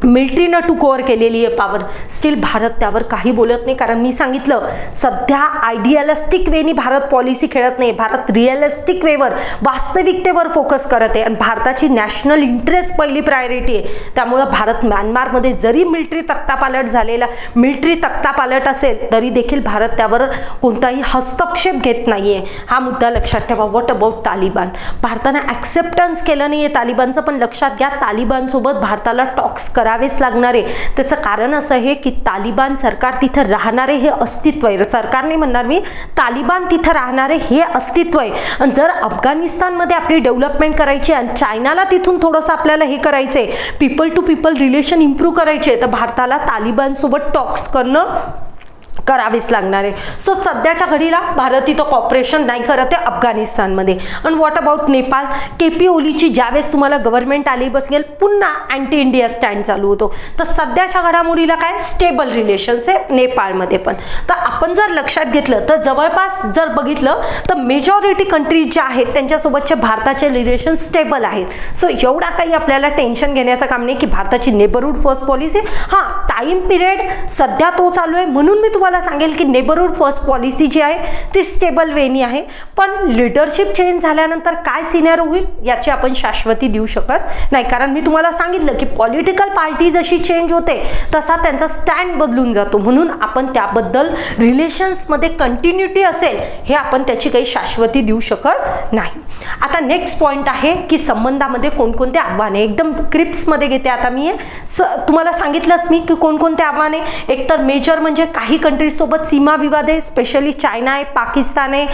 मिलिटरीनं टूक ओव्हर केलेली आहे पॉवर. स्टील भारत त्यावर काही बोलत नाही, कारण मी सांगितलं सध्या आयडियालिस्टिक वेनी भारत पॉलिसी खेळत नाही. भारत रिअलिस्टिक वेवर, वास्तविकतेवर फोकस करत आहे आणि भारताची नॅशनल इंटरेस्ट पहिली प्रायोरिटी आहे. त्यामुळं भारत म्यानमारमध्ये जरी मिलिटरी तख्तापालट असेल तरी देखील भारत त्यावर कोणताही हस्तक्षेप घेत नाहीये. हा मुद्दा लक्षात ठेवा. What about Taliban? भारतानं ॲक्सेप्टन्स केलं नाहीये तालिबानचं, पण लक्षात घ्या तालिबानसोबत भारताला टॉक्स करावेच लागणार आहे. त्याचं कारण असं आहे की तालिबान सरकार तिथं राहणारे हे अस्तित्व आहे. सरकार नाही म्हणणार मी, तालिबान तिथं राहणारे हे अस्तित्व आहे. आणि जर अफगाणिस्तानमध्ये आपली डेव्हलपमेंट करायची आणि चायनाला तिथून थोडंसं आपल्याला हे करायचंय, people to people relation improve करायचे, तर भारताला तालिबानसोबत टॉक्स करणं करावेच लागणार आहे. सो सध्याच्या घडीला भारत इथं कॉपरेशन नाही करत आहे अफगाणिस्तानमध्ये. आणि व्हॉट अबाउट नेपाळ? केपी ओलीची ज्यावेळेस तुम्हाला गव्हर्नमेंट आली बसेल पुन्हा अँटी इंडिया स्टँड चालू होतो. तर सध्याच्या घडामोडीला काय स्टेबल रिलेशन्स आहे नेपाळमध्ये पण. तर आपण जर लक्षात घेतलं तर जवळपास जर बघितलं तर मेजॉरिटी कंट्रीज ज्या आहेत त्यांच्यासोबतचे भारताचे रिलेशन स्टेबल आहेत. सो एवढा काही आपल्याला टेन्शन घेण्याचं काम नाही की भारताची नेबरहूड फर्स्ट पॉलिसी, हां टाईम पिरियड सध्या तो चालू आहे म्हणून मी तुम्हाला सांगेल की नेबरहूड फर्स्ट पॉलिसी जी आहे ती स्टेबल वेनी आहे. पण लिडरशिप चेंज झाल्यानंतर काय सिनेरियो होईल याची आपण शाश्वती देऊ शकत नाही, कारण मी तुम्हाला सांगितलं की पॉलिटिकल पार्टी जशी चेंज होते तसा त्यांचा स्टँड बदलून जातो. म्हणून आपण त्याबद्दल रिलेशन्समध्ये कंटिन्युटी असेल हे आपण त्याची काही शाश्वती देऊ शकत नाही. आता नेक्स्ट पॉईंट आहे की संबंधामध्ये कोणकोणते आव्हाने, एकदम क्रिप्समध्ये घेते आता मी. तुम्हाला सांगितलंच मी की कोणकोणते आव्हाने. एकतर मेजर म्हणजे काही कंट्री सोबत सीमा विवाद आहे, स्पेशली चायना आहे, पाकिस्तान आहे,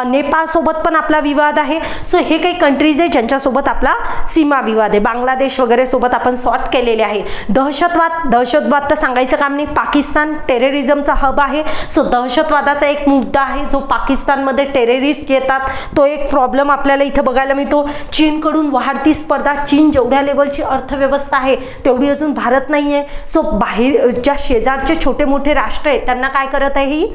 नेपाळ सोबत पण आपला विवाद आहे. सो हे काही कंट्रीज आहे ज्यांच्यासोबत आपला सीमा विवाद आहे. बांगलादेश वगैरे सोबत आपण सॉर्ट केलेले आहे. दहशतवाद तर सांगायचं काम नाही. पाकिस्तान टेररिझमचा हब आहे. सो दहशतवादाचा एक मुद्दा आहे जो पाकिस्तानमध्ये टेररिस्ट येतात, तो एक प्रॉब्लेम आपल्याला इथं बघायला मिळतो. चीनकडून वाढती स्पर्धा, चीन जेवढ्या लेवलची अर्थव्यवस्था आहे तेवढी अजून भारत नाही आहे. सो बाहेर ज्या शेजारचे छोटे मोठे राष्ट्र आहेत त्यांना काय करत आहे ही,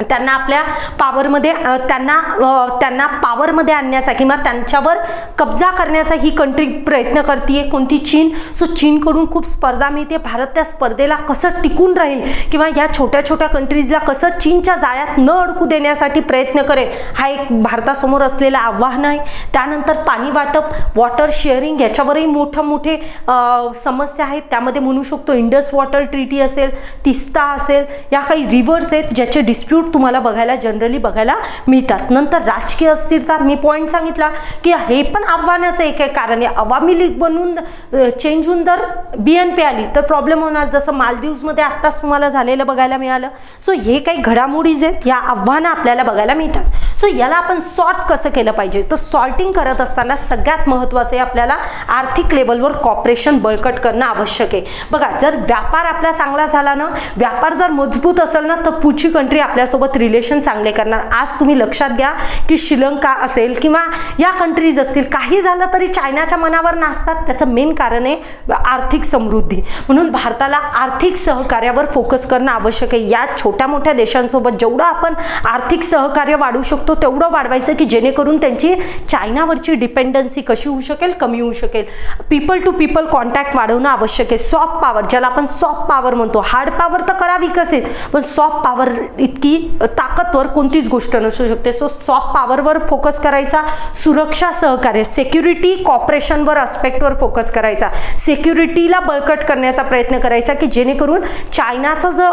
त्यांना आपल्या पावरमध्ये त्यांना पावरमध्ये आणण्याचा किंवा त्यांच्यावर कब्जा करण्याचा ही कंट्री प्रयत्न करते. कोणती? चीन. सो चीनकडून खूप स्पर्धा मिळते. भारत त्या स्पर्धेला कसं टिकून राहील किंवा या छोट्या छोट्या कंट्रीजला कसं चीनच्या जाळ्यात न अडकू देण्यासाठी प्रयत्न करेल, हा एक भारतासमोर असलेला आव्हान आहे. त्यानंतर पाणी वाटप, वॉटर शेअरिंग याच्यावरही मोठे समस्या आहेत. त्यामध्ये म्हणू शकतो इंडस वॉटर ट्रीटी असेल, तिस्ता असेल, या काही रिव्हर्स आहेत ज्याचे डिस्प्यूट तुम्हाला जनरली बघायला मिळतात. नंतर राजकीय अस्थिरता, मी पॉईंट सांगितला की हे पण आव्हानाचं एक कारण आहे. अवामी लीग बनून चेंज होऊन जर BNP आली तर प्रॉब्लेम होणार, जसं मालदीव्समध्ये आत्ताच तुम्हाला झालेलं बघायला मिळालं. सो हे काही घडामोडीज आहेत, या आव्हानं आपल्याला बघायला मिळतात. सो याला आपण सॉर्ट कसं केलं पाहिजे, तर सॉर्टिंग करत असताना सगळ्यात महत्त्वाचं आहे आपल्याला आर्थिक लेवलवर कॉपरेशन बळकट करणं आवश्यक आहे. बघा, जर व्यापार आपला चांगला झाला ना, व्यापार जर मजबूत असेल ना, तर पुढची कंट्री आपल्या त्यांच्यासोबत रिलेशन चांगले करणार. आज तुम्ही लक्षात घ्या की श्रीलंका असेल किंवा या कंट्रीज असतील, काही झालं तरी चायनाच्या मनावर नाचतात. त्याचं मेन कारण आहे आर्थिक समृद्धी. म्हणून भारताला आर्थिक सहकार्यावर फोकस करणं आवश्यक आहे. या छोट्या मोठ्या देशांसोबत जेवढं आपण आर्थिक सहकार्य वाढवू शकतो तेवढं वाढवायचं की जेणेकरून त्यांची चायनावरची डिपेंडन्सी कशी होऊ शकेल, कमी होऊ शकेल. पीपल टू पीपल कॉन्टॅक्ट वाढवणं आवश्यक आहे. सॉफ्ट पॉवर, ज्याला आपण सॉफ्ट पॉवर म्हणतो, हार्ड पॉवर तर करा विकसित, पण सॉफ्ट पॉवर इतकी ताकदवर कोणतीच गोष्ट नसू शकते. सो सॉफ्ट पॉवरवर फोकस करायचा, सुरक्षा सहकार्य, सिक्युरिटी कॉपरेशनवर अस्पेक्टवर फोकस करायचा, सिक्युरिटीला बळकट करण्याचा प्रयत्न करायचा की जेणेकरून चायनाचा जो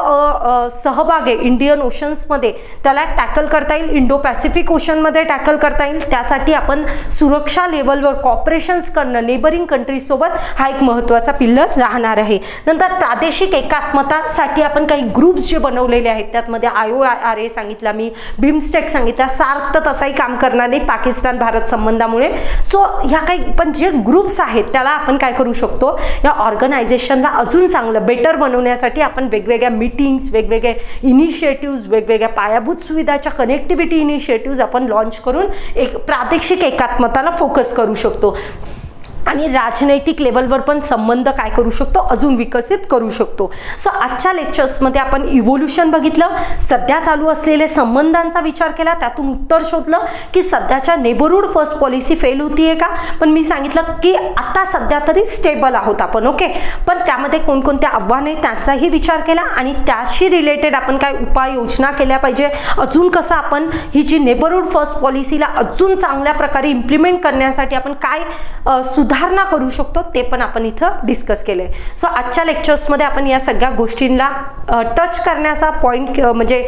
सहभाग आहे इंडियन ओशन्समध्ये त्याला टॅकल करता येईल, इंडो पॅसिफिक ओशनमध्ये टॅकल करता येईल. त्यासाठी आपण सुरक्षा लेवलवर कॉपरेशन्स करणं नेबरिंग कंट्रीजसोबत हा एक महत्त्वाचा पिल्लर राहणार आहे. नंतर प्रादेशिक एकात्मतासाठी आपण काही ग्रुप्स जे बनवलेले आहेत, त्यामध्ये IORA सांगितला मी, बिमस्टेक सांगितला, सार्क तर तसाही काम करणार नाही पाकिस्तान भारत संबंधामुळे. सो ह्या काही पण जे ग्रुप्स आहेत त्याला आपण काय करू शकतो, या ऑर्गनायझेशनला अजून चांगलं बेटर बनवण्यासाठी आपण वेगवेगळ्या मीटिंग्स, वेगवेगळे इनिशिएटिव्स, वेगवेगळ्या पायाभूत सुविधाच्या कनेक्टिव्हिटी इनिशिएटिव्स आपण लॉन्च करून एक प्रादेशिक एकात्मताला फोकस करू शकतो. आणि राजनैतिक लेवलवर पण संबंध काय करू शकतो, अजून विकसित करू शकतो. सो आजच्या लेक्चर्समध्ये आपण इव्होल्युशन बघितलं, सध्या चालू असलेले संबंधांचा विचार केला, त्यातून उत्तर शोधलं की सध्याच्या नेबरहूड फर्स्ट पॉलिसी फेल होतीये का. पण मी सांगितलं की आता सध्या तरी स्टेबल आहोत आपण, ओके. पण त्यामध्ये कोणकोणते आव्हाने त्याचाही विचार केला आणि त्याशी रिलेटेड आपण काय उपाययोजना केल्या पाहिजे, अजून कसं आपण ही जी नेबरहूड फर्स्ट पॉलिसीला अजून चांगल्या प्रकारे इम्प्लिमेंट करण्यासाठी आपण काय सुधारणा करू शकतो ते पण आपण इथं डिस्कस केले. सो आजच्या लेक्चर्समध्ये आपण या सगळ्या गोष्टींना टच करण्याचा पॉईंट म्हणजे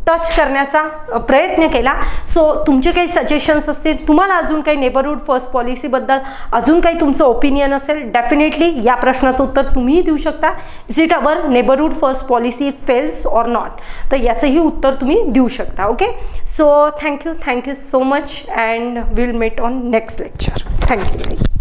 टच करण्याचा प्रयत्न केला. सो तुमचे काही सजेशन्स असतील, तुम्हाला अजून काही नेबरहूड फर्स्ट पॉलिसीबद्दल अजून काही तुमचं ओपिनियन असेल, डेफिनेटली या प्रश्नाचं उत्तर तुम्हीही देऊ शकता. Is it our neighbourhood first policy fails or not, तर याचंही उत्तर तुम्ही देऊ शकता. Okay. So thank you so much and will meet on next lecture. Thank you guys.